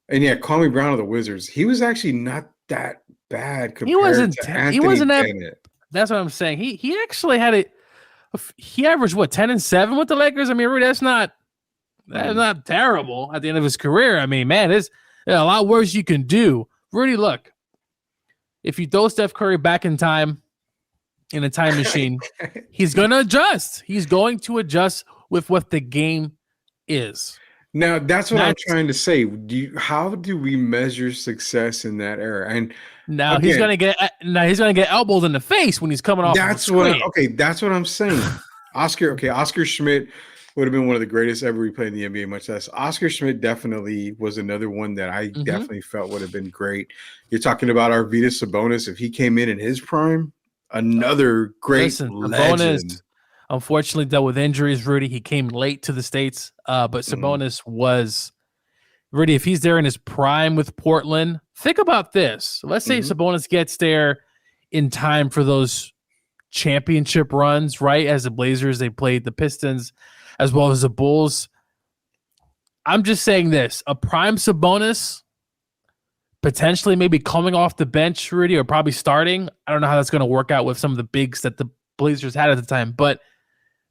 Kwame Brown of the Wizards, he was actually not that bad compared to Anthony Bennett. That's what I'm saying. He actually had he averaged 10-7 with the Lakers. I mean, Rudy, that's not terrible at the end of his career. I mean, man, there's a lot worse you can do. Rudy, look, if you throw Steph Curry back in time in a time machine, he's going to adjust. He's going to adjust with what the game is. Now, that's what I'm trying to say. How do we measure success in that era? And now he's going to get elbowed in the face when he's coming off. That's what I'm saying. Oscar Schmidt would have been one of the greatest ever we played in the NBA, much less. Oscar Schmidt definitely was another one that I definitely felt would have been great. You're talking about Arvydas Sabonis. If he came in his prime, another great legend. Sabonis, unfortunately, dealt with injuries, Rudy. He came late to the States, but Sabonis was – Rudy, if he's there in his prime with Portland, think about this. Let's say Sabonis gets there in time for those championship runs, right? As the Blazers, they played the Pistons as well as the Bulls. I'm just saying this. A prime Sabonis potentially maybe coming off the bench, Rudy, or probably starting. I don't know how that's going to work out with some of the bigs that the Blazers had at the time. But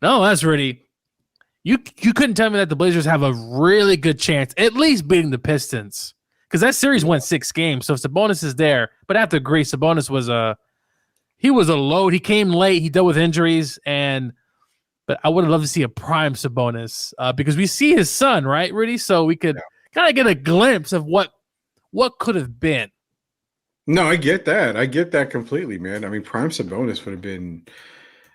no, that's Rudy. You couldn't tell me that the Blazers have a really good chance at least beating the Pistons. because that series went 6 games. So Sabonis is there, but I have to agree, Sabonis was a load. He came late. He dealt with injuries, but I would have loved to see a prime Sabonis because we see his son, right, Rudy? So we could kind of get a glimpse of what could have been. No, I get that. I get that completely, man. I mean, prime Sabonis would have been.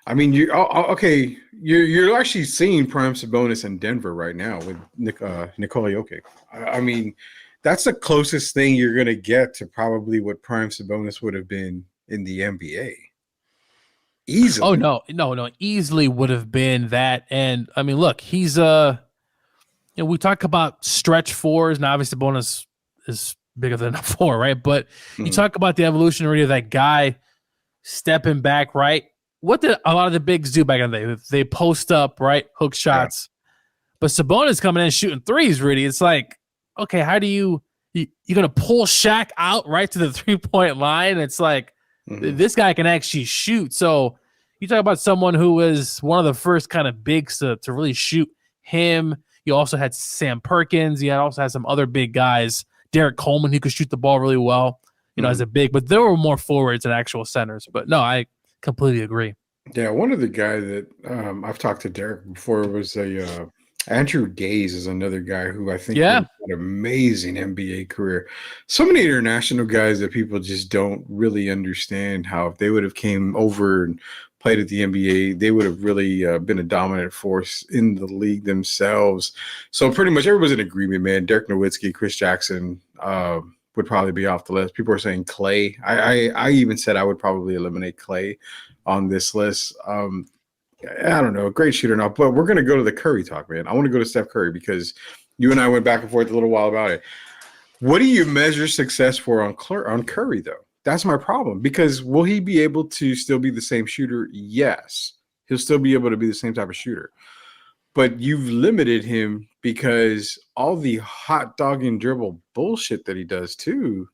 I mean, you're actually seeing prime Sabonis in Denver right now with Nikola Jokic. I mean, that's the closest thing you're gonna get to probably what prime Sabonis would have been in the NBA. Easily. Oh no, easily would have been that. And I mean, look, he's we talk about stretch fours. Now, obviously, Sabonis is bigger than a 4, right? But you talk about the evolution already of that guy stepping back, right? What did a lot of the bigs do back in the day? They post up, right? Hook shots. Yeah. But Sabonis coming in shooting threes, really. It's like, okay, how do you're going to pull Shaq out right to the 3-point line? It's like, this guy can actually shoot. So you talk about someone who was one of the first kind of bigs to really shoot him. You also had Sam Perkins. You also had some other big guys. Derek Coleman, who could shoot the ball really well, as a big. But there were more forwards than actual centers. But no, I completely agree. Yeah, one of the guys that I've talked to Derek before was Andrew Gaze is another guy who I think had an amazing NBA career. So many international guys that people just don't really understand how if they would have came over and played at the NBA, they would have really been a dominant force in the league themselves. So pretty much everybody's in agreement, man. Dirk Nowitzki, Chris Jackson would probably be off the list. People are saying Clay. I even said I would probably eliminate Clay on this list. I don't know, a great shooter now, but we're going to go to the Curry talk, man. I want to go to Steph Curry because you and I went back and forth a little while about it. What do you measure success for on Curry, though? That's my problem, because will he be able to still be the same shooter? Yes, he'll still be able to be the same type of shooter. But you've limited him because all the hot dog and dribble bullshit that he does, too,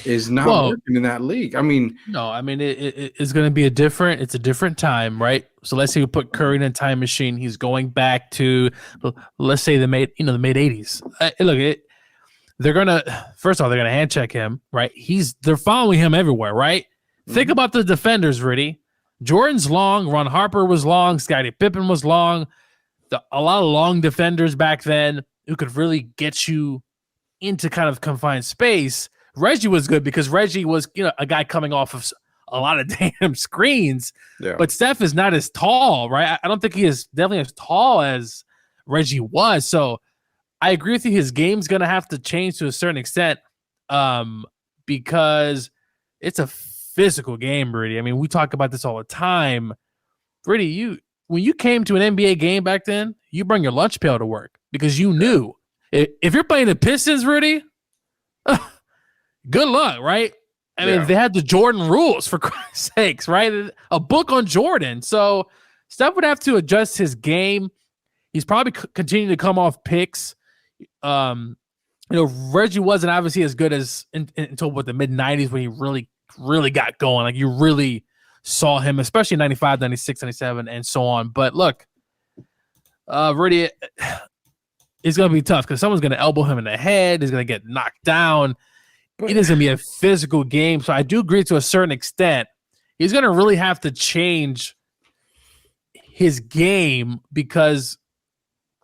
is not working in that league. I mean, no, I mean it's going to be it's a different time, right? So let's say we put Curry in a time machine. He's going back to, let's say the mid 80s. They're gonna first of all they're gonna hand check him, right? They're following him everywhere, right? Think about the defenders, Rudy. Jordan's long, Ron Harper was long, Scottie Pippen was long. A lot of long defenders back then who could really get you into kind of confined space. Reggie was good because Reggie was, a guy coming off of a lot of damn screens. Yeah. But Steph is not as tall, right? I don't think he is definitely as tall as Reggie was. So I agree with you. His game's going to have to change to a certain extent because it's a physical game, Rudy. I mean, we talk about this all the time. Rudy, when you came to an NBA game back then, you bring your lunch pail to work because you knew if you're playing the Pistons, Rudy, good luck, right? I mean, they had the Jordan rules, for Christ's sakes, right? A book on Jordan. So Steph would have to adjust his game. He's probably continuing to come off picks. Reggie wasn't obviously as good as until the mid 90s when he really, really got going. Like you really saw him, especially 95, 96, 97, and so on. But look, Rudy, it's going to be tough because someone's going to elbow him in the head. He's going to get knocked down. It is going to be a physical game. So I do agree to a certain extent. He's going to really have to change his game because,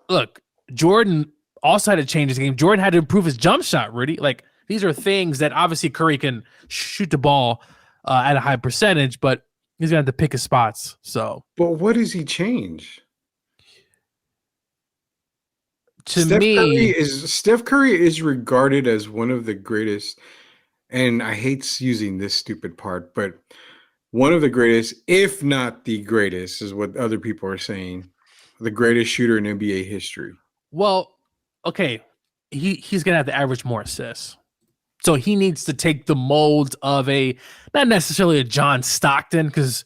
look, Jordan also had to change his game. Jordan had to improve his jump shot, Rudy. Like, these are things that obviously Curry can shoot the ball at a high percentage, but he's going to have to pick his spots. So, but what does he change? Steph Curry is regarded as one of the greatest, and I hate using this stupid part, but one of the greatest, if not the greatest, is what other people are saying, the greatest shooter in NBA history. Well, okay, he's going to have to average more assists. So he needs to take the mold of not necessarily a John Stockton, because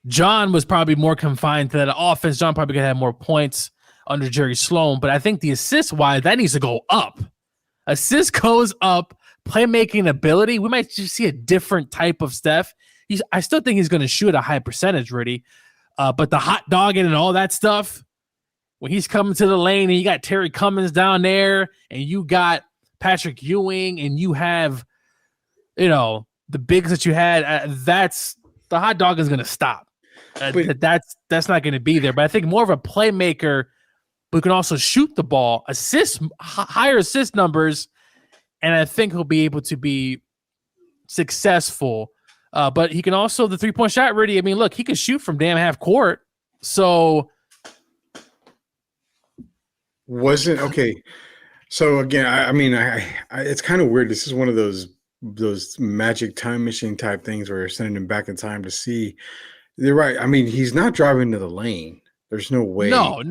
John was probably more confined to that offense. John probably going to have more points under Jerry Sloan, but I think the assist-wise, that needs to go up. Assist goes up, playmaking ability, we might just see a different type of Steph. I still think he's going to shoot a high percentage, Rudy, but the hot dogging and all that stuff, when he's coming to the lane and you got Terry Cummins down there and you got Patrick Ewing and you have, the bigs that you had, that's the hot dog is going to stop. That's not going to be there. But I think more of a playmaker who can also shoot the ball, higher assist numbers, and I think he'll be able to be successful. But he can also, the 3-point shot, Rudy, I mean, look, he can shoot from damn half court. So okay. So again, I mean, it's kind of weird. This is one of those magic time machine type things where you're sending him back in time to see. You're right. I mean, he's not driving to the lane. There's no way. No.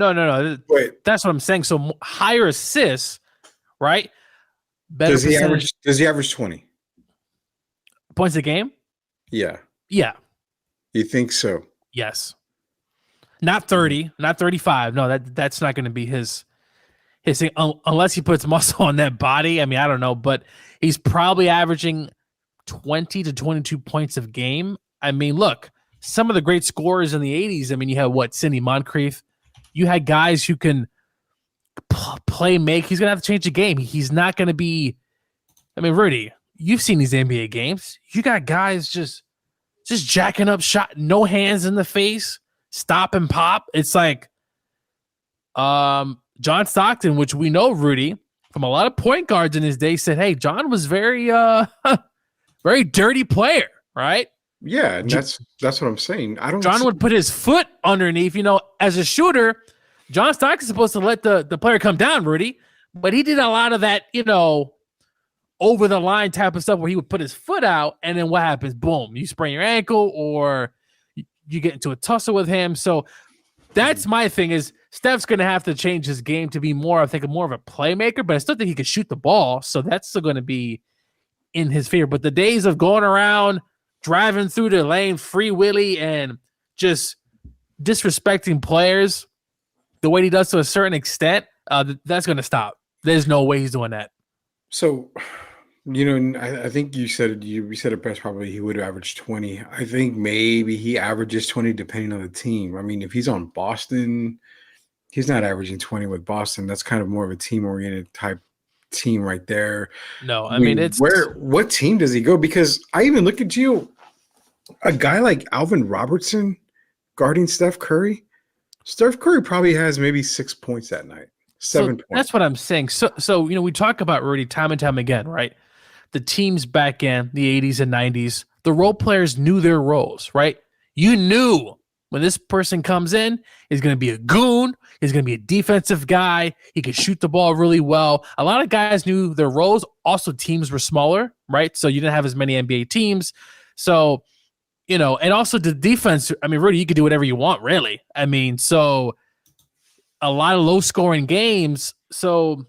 But that's what I'm saying. So higher assists, right? Better does he average 20 points a game? Yeah. Yeah. You think so? Yes. Not 30, not 35. No, that's not going to be his thing unless he puts muscle on that body. I mean, I don't know, but he's probably averaging 20 to 22 points a game. I mean, look, some of the great scorers in the 80s, I mean, you had Sidney Moncrief. You had guys who can make. He's going to have to change the game. He's not going to be, I mean, Rudy, you've seen these NBA games. You got guys just jacking up shot, no hands in the face, stop and pop. It's like John Stockton, which we know, Rudy, from a lot of point guards in his day, said, hey, John was very very dirty player, right? Yeah, and that's what I'm saying. John would put his foot underneath, as a shooter. John Stockton's supposed to let the player come down, Rudy, but he did a lot of that, over the line type of stuff where he would put his foot out, and then what happens? Boom, you sprain your ankle or you get into a tussle with him. So that's my thing is Steph's going to have to change his game to be more of a playmaker, but I still think he can shoot the ball. So that's still going to be in his favor. But the days of going around, driving through the lane, free willy, and just disrespecting players the way he does to a certain extent, that's going to stop. There's no way he's doing that. So, I think you said it best. Probably he would average 20. I think maybe he averages 20 depending on the team. I mean, if he's on Boston, he's not averaging 20 with Boston. That's kind of more of a team-oriented type team right there. No, I mean it's what team does he go? Because I even look at Gio, a guy like Alvin Robertson guarding Steph Curry. Steph Curry probably has maybe 6 points that night. 7 points. That's what I'm saying. So we talk about Rudy time and time again, right? The teams back in the 80s and 90s, the role players knew their roles, right? You knew when this person comes in, he's going to be a goon. He's going to be a defensive guy. He can shoot the ball really well. A lot of guys knew their roles. Also, teams were smaller, right? So you didn't have as many NBA teams. So, and also the defense, I mean, Rudy, you could do whatever you want, really. I mean, so a lot of low-scoring games. So,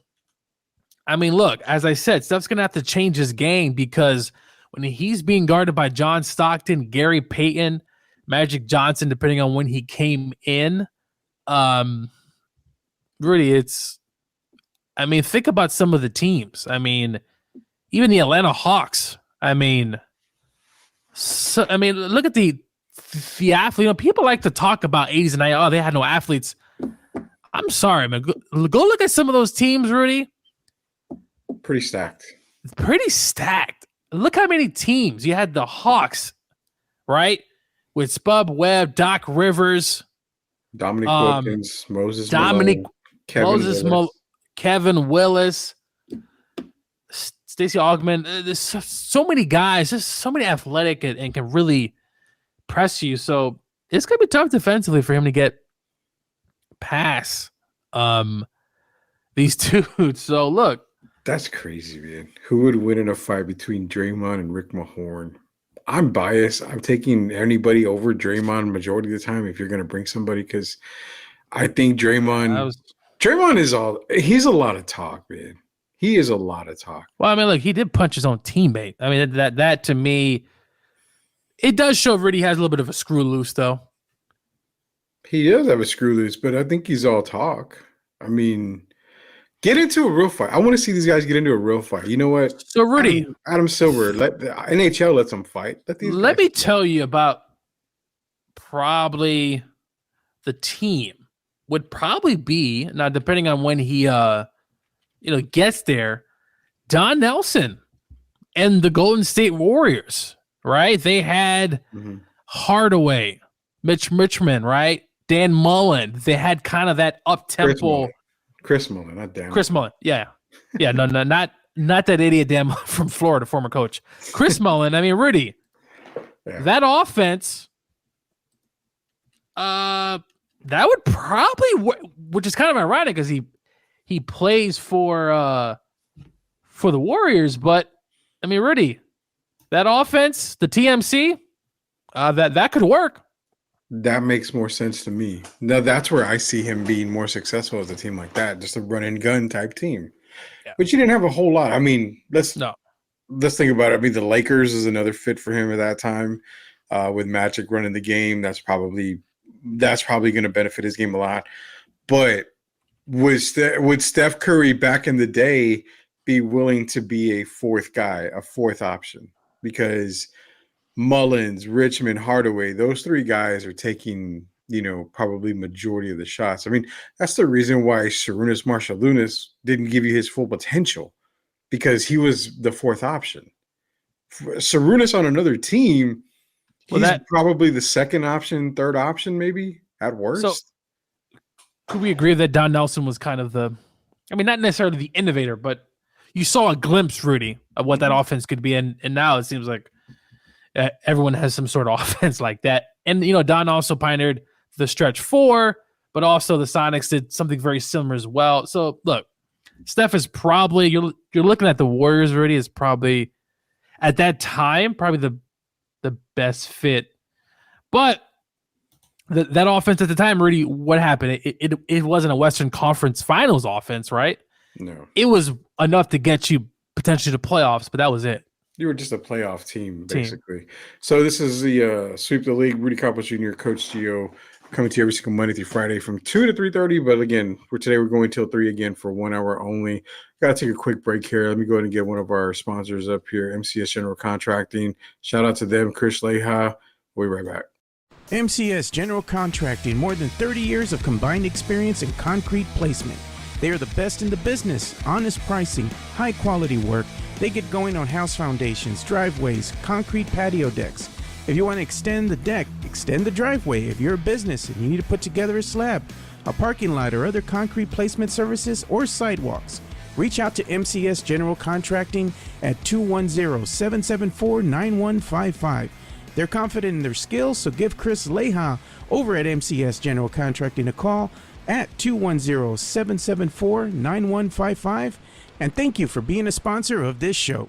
I mean, look, as I said, Steph's going to have to change his game because when he's being guarded by John Stockton, Gary Payton, Magic Johnson, depending on when he came in, Rudy, think about some of the teams. I mean, even the Atlanta Hawks. I mean, look at the athlete. People like to talk about 80s and 90s. Oh, they had no athletes. I'm sorry, man. Go look at some of those teams, Rudy. Pretty stacked. Look how many teams. You had the Hawks, right? With Spud Webb, Doc Rivers, Dominic Wilkins, Moses Malone, Kevin Willis, Stacey Augmon. There's so many guys, just so many athletic and can really press you. So it's going to be tough defensively for him to get past these dudes. So look. That's crazy, man. Who would win in a fight between Draymond and Rick Mahorn? I'm biased. I'm taking anybody over Draymond majority of the time if you're going to bring somebody because I think Draymond he's a lot of talk, man. He is a lot of talk. Well, I mean, look, he did punch his own teammate. I mean, that to me, it does show Rudy has a little bit of a screw loose, though. He does have a screw loose, but I think he's all talk. I mean, get into a real fight. I want to see these guys get into a real fight. You know what? So, Rudy. Adam Silver, let the NHL let them fight. Let me tell you about probably the team would probably be, now depending on when he gets there, Don Nelson and the Golden State Warriors, right? They had Hardaway, Mitch Richmond, right? Dan Mullen. They had kind of that up-tempo. Chris Mullen, not Dan. Chris Mullen, yeah. Yeah, no, not that idiot Dan Mullen from Florida, former coach. Chris Mullen, I mean, Rudy, that offense, that would probably, which is kind of ironic because he plays for the Warriors, but I mean, Rudy, that offense, the TMC, that could work. That makes more sense to me. Now that's where I see him being more successful as a team like that, just a run and gun type team. Yeah. But you didn't have a whole lot. I mean, let's think about it. I mean, the Lakers is another fit for him at that time, with Magic running the game. That's probably going to benefit his game a lot. But would Steph Curry back in the day be willing to be a fourth guy, a fourth option? Because Mullins, Richmond, Hardaway, those three guys are taking, probably majority of the shots. I mean, that's the reason why Sarunas Marciulionis didn't give you his full potential, because he was the fourth option. Sarunas on another team, he's probably the second option, third option, maybe at worst. So, could we agree that Don Nelson was kind of not necessarily the innovator, but you saw a glimpse, Rudy, of what that offense could be, and now it seems like everyone has some sort of offense like that. And, Don also pioneered the stretch four, but also the Sonics did something very similar as well. So, look, Steph is probably, you're looking at the Warriors, Rudy, is probably, at that time, probably the best fit. But that offense at the time, Rudy, what happened? It wasn't a Western Conference Finals offense, right? No. It was enough to get you potentially to playoffs, but that was it. You were just a playoff team, basically. So this is the Sweep the League. Rudy Campos Jr., Coach Gio, coming to you every single Monday through Friday from 2 to 3:30. But again, today we're going till 3 again for 1 hour only. Got to take a quick break here. Let me go ahead and get one of our sponsors up here, MCS General Contracting. Shout out to them, Chris Leha. We'll be right back. MCS General Contracting, more than 30 years of combined experience in concrete placement. They are the best in the business, honest pricing, high quality work. They get going on house foundations, driveways, concrete patio decks. If you want to extend the deck, extend the driveway. If you're a business and you need to put together a slab, a parking lot, or other concrete placement services or sidewalks, reach out to MCS General Contracting at 210-774-9155. They're confident in their skills, so give Chris Leha over at MCS General Contracting a call at 210-774-9155. And thank you for being a sponsor of this show.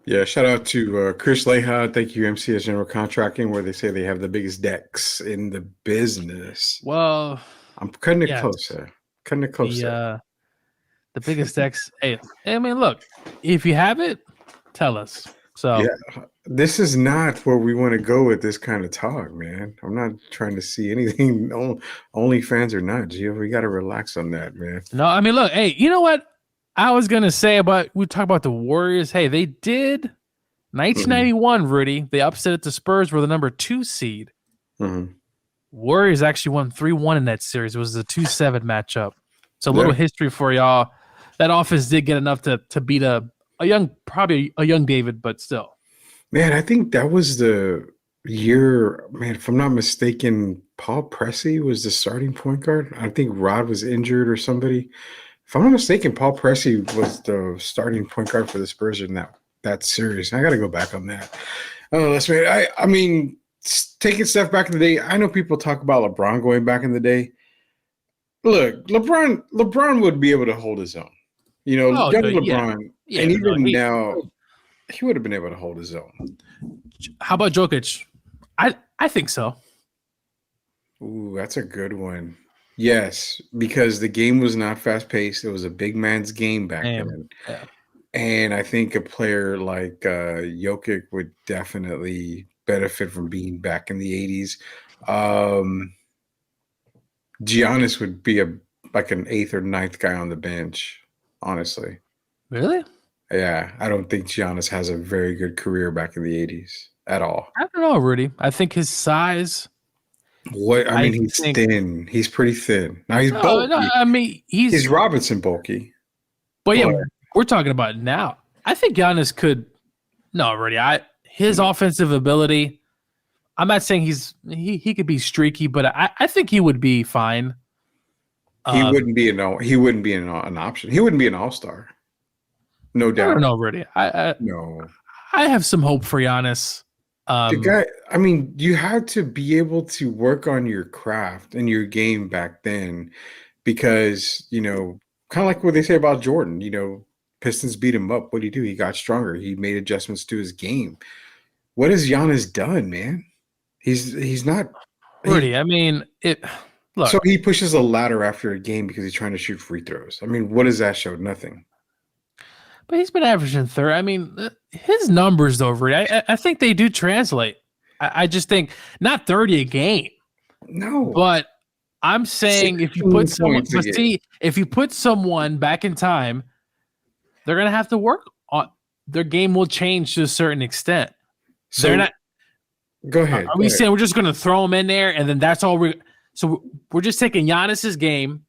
Yeah, shout out to Chris Leha. Thank you, MCS General Contracting, where they say they have the biggest decks in the business. Well, I'm cutting it closer. The biggest decks. Hey, I mean, look, if you have it, tell us. So yeah, this is not where we want to go with this kind of talk, man. I'm not trying to see anything. Only fans or not, Gio. We got to relax on that, man. No, I mean, look, hey, you know what I was gonna say we talk about the Warriors. Hey, they did 1991, Rudy. They upset the Spurs, were the number 2 seed. Warriors actually won 3-1 in that series. It was a 2-7 matchup. So a little history for y'all. That offense did get enough to beat probably a young David, but still. Man, I think that was the year, man, if I'm not mistaken, Paul Pressey was the starting point guard. I think Rod was injured or somebody. If I'm not mistaken, Paul Pressey was the starting point guard for the Spurs in that series. I got to go back on that. I mean, taking stuff back in the day, I know people talk about LeBron going back in the day. Look, LeBron would be able to hold his own. Young LeBron, and even now, he would have been able to hold his own. How about Jokic? I think so. Ooh, that's a good one. Yes, because the game was not fast-paced. It was a big man's game back then. Yeah. And I think a player like Jokic would definitely benefit from being back in the 80s. Giannis would be like an 8th or 9th guy on the bench, honestly. Really? Yeah, I don't think Giannis has a very good career back in the 80s at all. I don't know, Rudy. I think his size. He's thin. He's pretty thin. Now he's bulky. No, I mean, he's Robinson bulky. But yeah, we're talking about now. I think Giannis could. No, already. His offensive ability. I'm not saying he could be streaky, but I think he would be fine. He wouldn't be an option. He wouldn't be an all-star. No doubt. I don't know, Rudy. No. I have some hope for Giannis. The guy, I mean, you had to be able to work on your craft and your game back then because, kind of like what they say about Jordan, Pistons beat him up. What did he do? He got stronger. He made adjustments to his game. What has Giannis done, man? He's not Rudy. I mean, look. So he pushes a ladder after a game because he's trying to shoot free throws. I mean, what does that show? Nothing. But he's been averaging 30. I mean, his numbers, though, Rudy, I think they do translate. I just think not 30 a game. No. But I'm saying if you put someone back in time, they're going to have to work on their game will change to a certain extent. So they're not. Go ahead. Are we saying we're just going to throw him in there and then that's all so we're just taking Giannis's game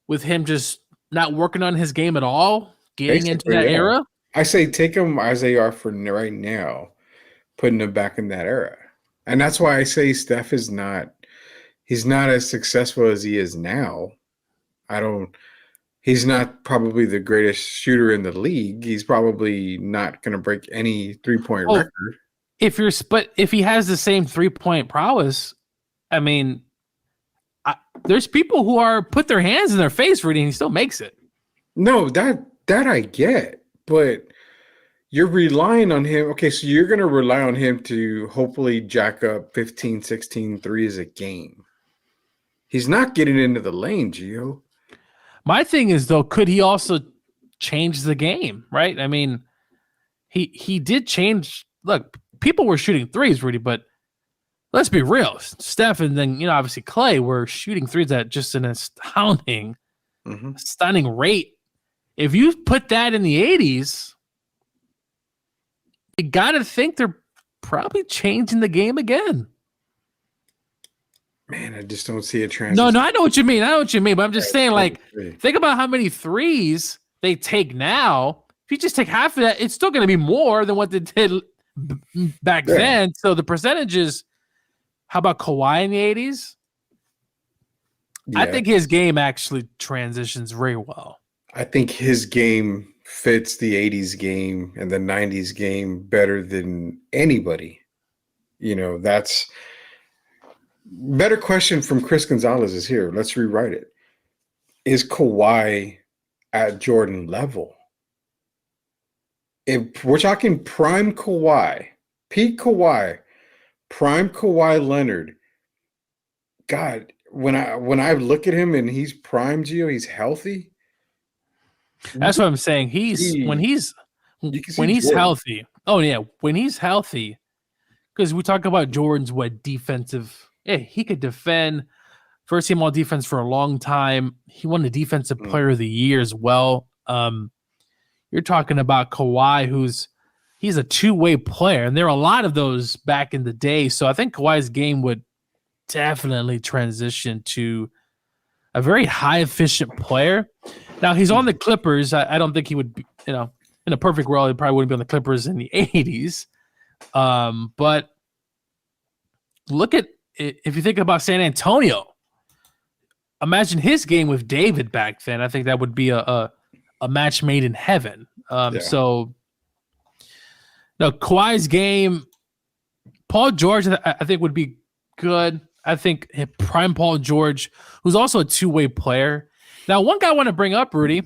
with him just not working on his game at all, getting into that era? I say take them as they are for right now, putting them back in that era. And that's why I say Steph he's not as successful as he is now. He's not probably the greatest shooter in the league. He's probably not going to break any 3-point record. If he has the same 3-point prowess, I mean, there's people who are put their hands in their face for it and he still makes it. No, that I get, but you're relying on him. Okay, so you're going to rely on him to hopefully jack up 15, 16 threes a game. He's not getting into the lane, Gio. My thing is, though, could he also change the game, right? I mean, he did change. Look, people were shooting threes, Rudy, but let's be real. Steph and then, obviously Clay were shooting threes at just an astounding, stunning rate. If you put that in the 80s, you got to think they're probably changing the game again. Man, I just don't see a transition. No, I know what you mean. But I'm just saying, think about how many threes they take now. If you just take half of that, it's still going to be more than what they did back then. So the percentages, how about Kawhi in the 80s? Yeah. I think his game actually transitions very well. I think his game fits the 80s game and the 90s game better than anybody. That's better question from Chris Gonzalez is here. Let's rewrite it. Is Kawhi at Jordan level? If we're talking prime Kawhi, peak Kawhi, prime Kawhi Leonard, God, when I look at him and he's prime, Gio, he's healthy. That's what I'm saying. When he's healthy. Oh yeah, when he's healthy, because we talk about Jordan's defensive. Yeah, he could defend first team all defense for a long time. He won the defensive player of the year as well. You're talking about Kawhi, he's a two-way player, and there are a lot of those back in the day. So I think Kawhi's game would definitely transition to a very high efficient player. Now he's on the Clippers. I don't think he would be, in a perfect world, he probably wouldn't be on the Clippers in the 80s. But look at if you think about San Antonio, imagine his game with David back then. I think that would be a match made in heaven. So no, Kawhi's game, Paul George, I think would be good. I think prime Paul George, who's also a two-way player. Now, one guy I want to bring up, Rudy.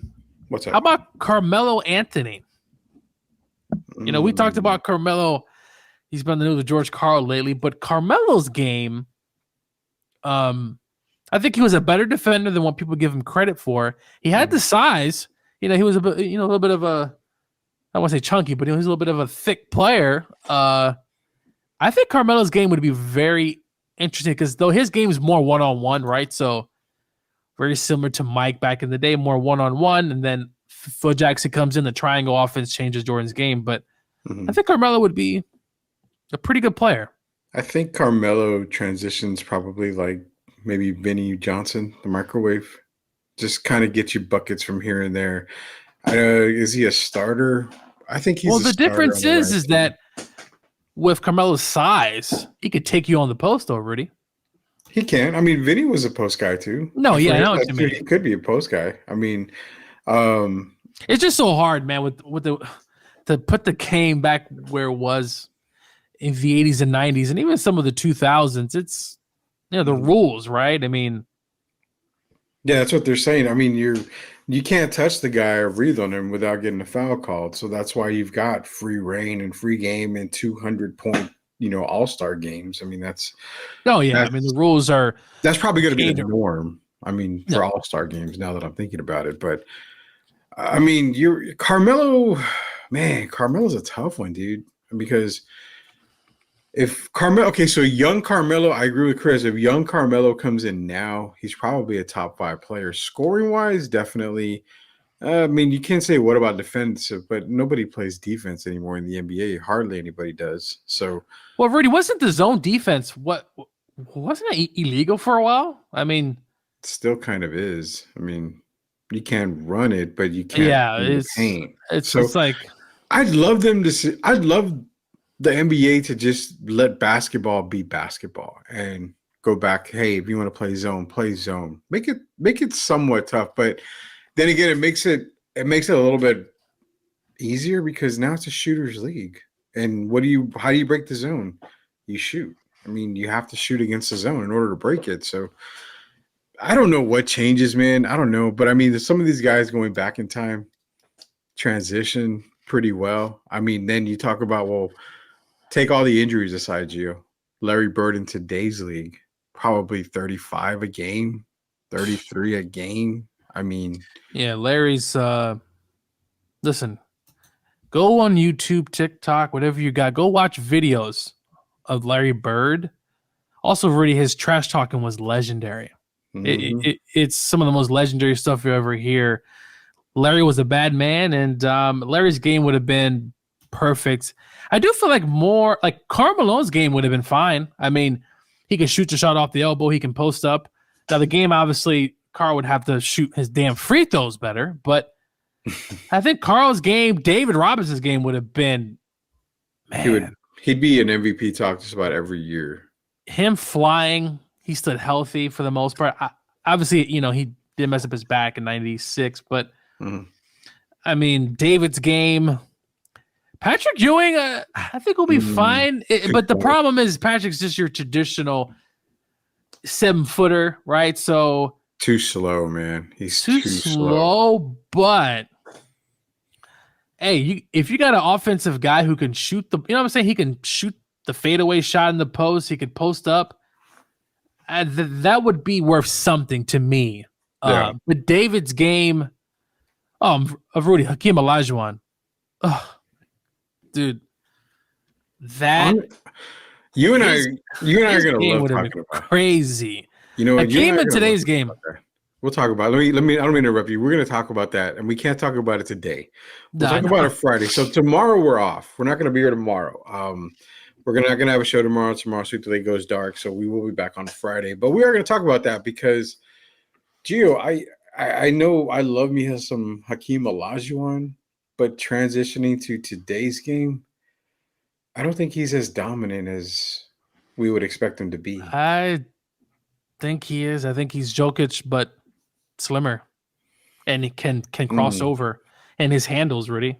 What's up? How about Carmelo Anthony? We talked about Carmelo. He's been in the news with George Karl lately, but Carmelo's game, I think he was a better defender than what people give him credit for. He had the size. He was a little bit of a, I want to say chunky, but he was a little bit of a thick player. I think Carmelo's game would be very interesting because though his game is more one-on-one, right? So very similar to Mike back in the day, more one-on-one, and then Phil Jackson comes in, the triangle offense changes Jordan's game. But I think Carmelo would be a pretty good player. I think Carmelo transitions probably like maybe Vinny Johnson, the microwave. Just kind of get you buckets from here and there. Is he a starter? I think he's Well, a the starter difference on the right is team. that with Carmelo's size, he could take you on the post, though, Rudy. He can. I mean, Vinny was a post guy too. No, And yeah, for I him, know what you mean. he could be a post guy. I mean, um, It's just so hard, man, with the to put the game back where it was in the 80s and 90s and even some of the 2000s. It's the rules, right? I mean, yeah, that's what they're saying. I mean, you can't touch the guy or breathe on him without getting a foul called. So that's why you've got free reign and free game and 200-point, all-star games. I mean, oh yeah, I mean the rules are that's probably going to be the catered. norm. I mean, No. for all-star games now that I'm thinking about it. But I mean, Carmelo's a tough one, dude, because if so young Carmelo, I agree with Chris. If young Carmelo comes in now, he's probably a top 5 player. Scoring wise, definitely. I mean, you can't say what about defensive, but nobody plays defense anymore in the NBA. Hardly anybody does. So, Well, Rudy, wasn't the zone defense wasn't it illegal for a while? I mean, it still kind of is. I mean, you can run it, but you can't yeah, in the paint. it's like I'd love them to see. I'd love the NBA to just let basketball be basketball and go back. Hey, if you want to play zone, play zone. Make it somewhat tough, but then again, it makes it a little bit easier because now it's a shooter's league. And how do you break the zone? You shoot. I mean, you have to shoot against the zone in order to break it. So I don't know what changes, man. I don't know, but I mean, some of these guys going back in time transition pretty well. I mean, then you talk about, well, take all the injuries aside, Gio. Larry Bird in today's league, probably 35 a game, 33 a game. I mean, yeah, Larry's listen, go on YouTube, TikTok, whatever you got. Go watch videos of Larry Bird. Also, Rudy, his trash talking was legendary. It's some of the most legendary stuff you ever hear. Larry was a bad man, and Larry's game would have been perfect. I do feel like more like Carmelo's game would have been fine. I mean, he can shoot the shot off the elbow. He can post up. Now, the game, obviously, Carl would have to shoot his damn free throws better, but I think Carl's game, David Robinson's game would have been, man. He'd be an MVP talk just about every year. Him flying, he stood healthy for the most part. Obviously, he did mess up his back in 96, but I mean, David's game, Patrick Ewing, I think will be fine. But the problem is Patrick's just your traditional 7-footer, right? So too slow, man. He's too slow. But hey, if you got an offensive guy who can shoot what I'm saying? He can shoot the fadeaway shot in the post. He could post up. That would be worth something to me. Yeah. But David's game, of Rudy, Hakeem Olajuwon. Dude, that you and I are gonna love talking about crazy. You know what? Hakeem in today's game. We'll talk about it. Let me I don't mean to interrupt you. We're gonna talk about that, and we can't talk about it today. We'll talk about it Friday. So tomorrow we're off. We're not gonna be here tomorrow. We're not gonna have a show tomorrow. Tomorrow Sweet Delay goes dark, so we will be back on Friday. But we are gonna talk about that because Gio, I know I love me some Hakeem Olajuwon, but transitioning to today's game, I don't think he's as dominant as we would expect him to be. I think he is. I think he's Jokic, but slimmer, and he can cross over, and his handles, Rudy.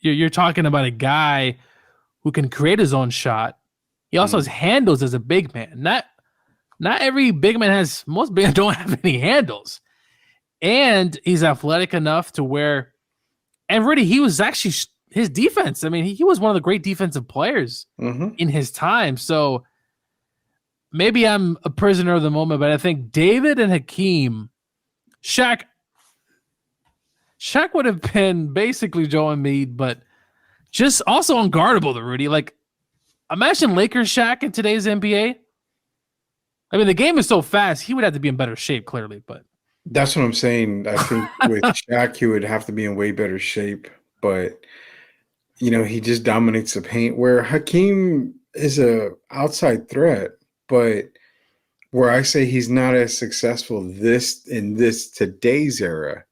You're talking about a guy who can create his own shot. He also has handles as a big man. Not every big man has. Most big men don't have any handles, and he's athletic enough to where. And Rudy, he was actually his defense. I mean, he was one of the great defensive players in his time. So maybe I'm a prisoner of the moment, but I think David and Hakeem, Shaq would have been basically Joe Embiid, but just also unguardable to Rudy. Like, imagine Lakers Shaq in today's NBA. I mean, the game is so fast, he would have to be in better shape, clearly. But that's what I'm saying. I think with Shaq, he would have to be in way better shape. But, he just dominates the paint, where Hakeem is a outside threat. But where I say he's not as successful in this today's era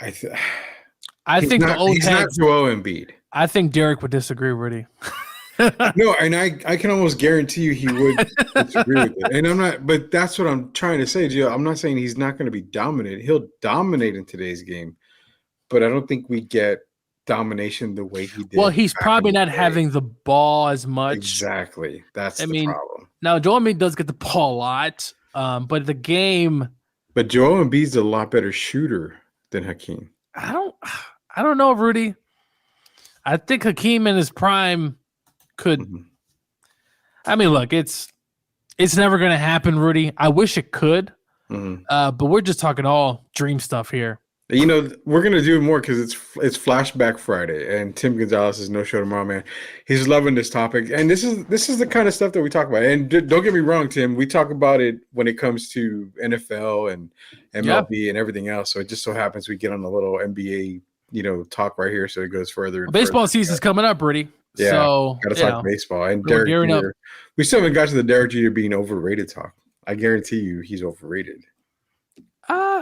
I think the old he's not heads. Joel Embiid. I think Derek would disagree, Rudy. No, and I can almost guarantee you he would disagree with it. And I'm not, but that's what I'm trying to say, Gio. I'm not saying he's not going to be dominant. He'll dominate in today's game, but I don't think we get domination the way he did. Well, he's probably not having the ball as much. Exactly. That's the problem. Now, Joel Embiid does get the ball a lot, but the game. But Joel Embiid's a lot better shooter than Hakeem. I don't know, Rudy. I think Hakeem in his prime could. Mm-hmm. I mean, look, it's never going to happen, Rudy. I wish it could, but we're just talking all dream stuff here. You know, we're going to do more because it's Flashback Friday, and Tim Gonzalez is no show tomorrow, man. He's loving this topic, and this is the kind of stuff that we talk about. And don't get me wrong, Tim, we talk about it when it comes to NFL and MLB and everything else. So it just so happens we get on a little NBA, talk right here, so it goes further. Well, baseball season's coming up, Rudy. Yeah, so got to talk baseball. And Derek Jeter, we still haven't got to the Derek Jeter being overrated talk. I guarantee you, he's overrated.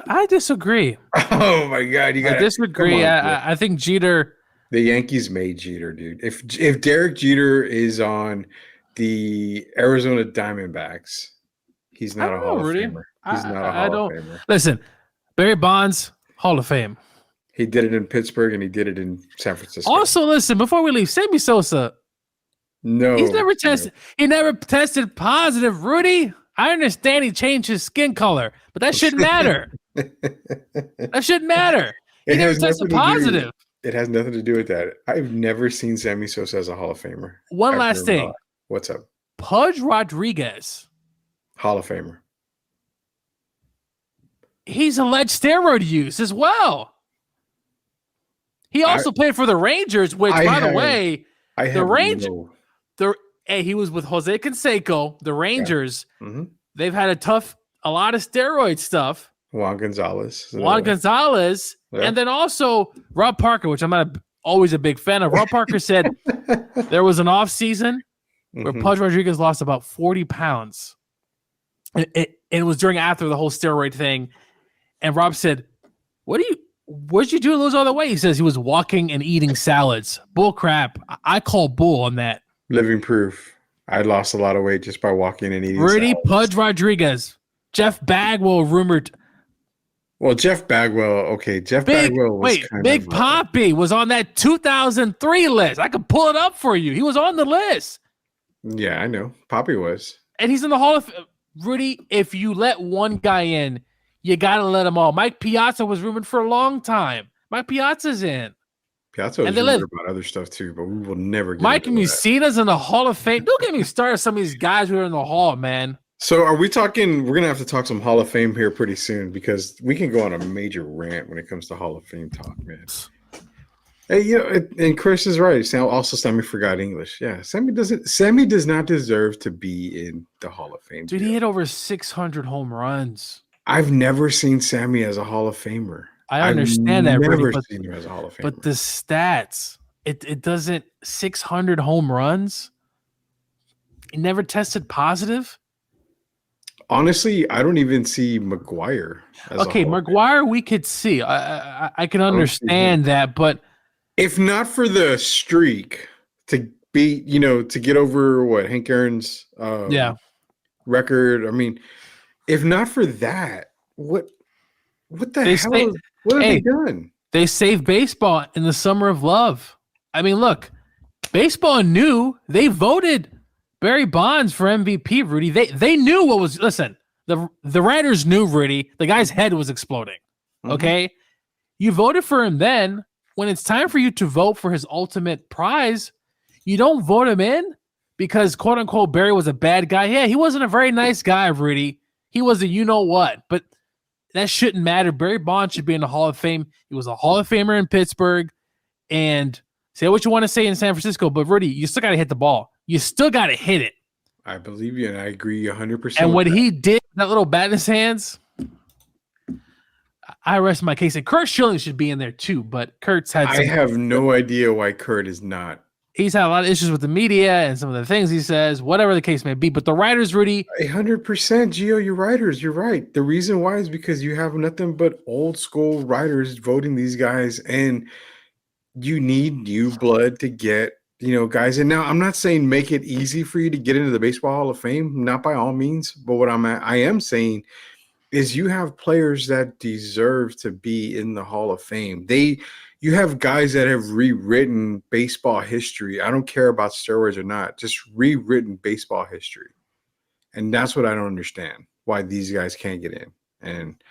I disagree. Oh my God, I disagree. I think Jeter. The Yankees made Jeter, dude. If Derek Jeter is on the Arizona Diamondbacks, he's not a Hall of Famer. He's not a Hall of Famer. Listen, Barry Bonds, Hall of Fame. He did it in Pittsburgh and he did it in San Francisco. Also, listen, before we leave, Sammy Sosa. No, he's never tested. He never tested positive, Rudy. I understand he changed his skin color, but that shouldn't matter. That shouldn't matter. He never tested positive. It has nothing to do with that. I've never seen Sammy Sosa as a Hall of Famer. One last thing. What's up? Pudge Rodriguez. Hall of Famer. He's alleged steroid use as well. He also played for the Rangers, which, by the way, the Rangers. He was with Jose Canseco, the Rangers. Yeah. Mm-hmm. They've had a lot of steroid stuff. Juan Gonzalez. Yeah. And then also Rob Parker, which I'm not always a big fan of. Rob Parker said there was an off season where Pudge Rodriguez lost about 40 pounds. And it was after the whole steroid thing. And Rob said, what'd you do to lose all the weight? He says he was walking and eating salads. Bull crap. I call bull on that. Living proof. I lost a lot of weight just by walking and eating Rudy salads. Pudge Rodriguez. Jeff Bagwell rumored. Well, Jeff Bagwell. Okay, Bagwell was Big Poppy was on that 2003 list. I could pull it up for you. He was on the list. Yeah, I know. Poppy was. And he's in the Hall of Rudy, if you let one guy in, you got to let them all. Mike Piazza was rumored for a long time. Mike Piazza's in. Piazza was rumored about other stuff too, but we will never get Mike Mussina's in the Hall of Fame. Don't get me started some of these guys who are in the Hall, man. So are we talking, we're going to have to talk some Hall of Fame here pretty soon because we can go on a major rant when it comes to Hall of Fame talk, man. Hey, and Chris is right. Also, Sammy forgot English. Yeah, Sammy does not deserve to be in the Hall of Fame. Dude, he hit over 600 home runs. I've never seen Sammy as a Hall of Famer. I understand that, I've never seen him as a Hall of Famer. But the stats, it doesn't 600 home runs. He never tested positive. Honestly, I don't even see McGuire. McGuire, we could see. I can understand that, but if not for the streak to beat, to get over Hank Aaron's record. I mean, if not for that, what the hell? What have they done? They saved baseball in the summer of love. I mean, look, baseball knew they voted Barry Bonds for MVP, Rudy. They knew what was. Listen, the writers knew, Rudy. The guy's head was exploding. Okay, you voted for him then. When it's time for you to vote for his ultimate prize, you don't vote him in because quote unquote Barry was a bad guy. Yeah, he wasn't a very nice guy, Rudy. He was a you-know-what, but that shouldn't matter. Barry Bonds should be in the Hall of Fame. He was a Hall of Famer in Pittsburgh. And say what you want to say in San Francisco, but Rudy, you still got to hit the ball. You still got to hit it. I believe you, and I agree 100%. And what he did, that little bat in his hands, I rest my case. And Kurt Schilling should be in there too, but Kurt's had I have no idea why Kurt is not he's had a lot of issues with the media and some of the things he says, whatever the case may be. But the writers, Rudy, 100%, Gio, you're writers. You're right. The reason why is because you have nothing but old school writers voting these guys, and you need new blood to get, guys. And now I'm not saying make it easy for you to get into the Baseball Hall of Fame, not by all means. But what I am saying is you have players that deserve to be in the Hall of Fame. You have guys that have rewritten baseball history. I don't care about steroids or not, just rewritten baseball history. And that's what I don't understand, why these guys can't get in. And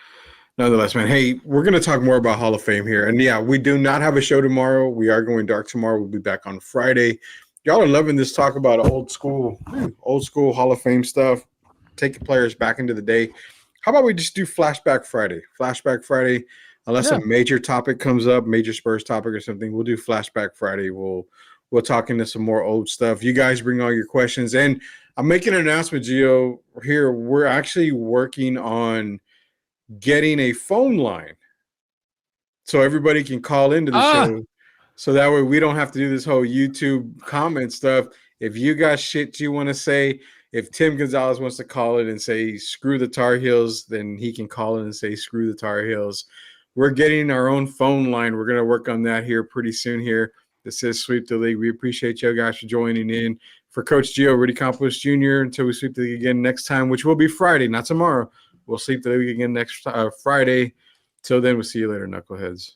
nonetheless, man, hey, we're going to talk more about Hall of Fame here. And yeah, we do not have a show tomorrow. We are going dark tomorrow. We'll be back on Friday. Y'all are loving this talk about old school Hall of Fame stuff, taking players back into the day. How about we just do Flashback Friday? Flashback Friday, unless a major topic comes up, major Spurs topic or something, we'll do Flashback Friday. We'll talk into some more old stuff. You guys bring all your questions. And I'm making an announcement, Gio, here. We're actually working on getting a phone line so everybody can call into the show. So that way we don't have to do this whole YouTube comment stuff. If you got shit you want to say, if Tim Gonzalez wants to call it and say, screw the Tar Heels, then he can call it and say, screw the Tar Heels. We're getting our own phone line. We're going to work on that here pretty soon here. This is Sweep the League. We appreciate you guys for joining in. For Coach Gio, Rudy Campos Jr., until we sweep the league again next time, which will be Friday, not tomorrow. We'll sweep the league again next Friday. Till then, we'll see you later, knuckleheads.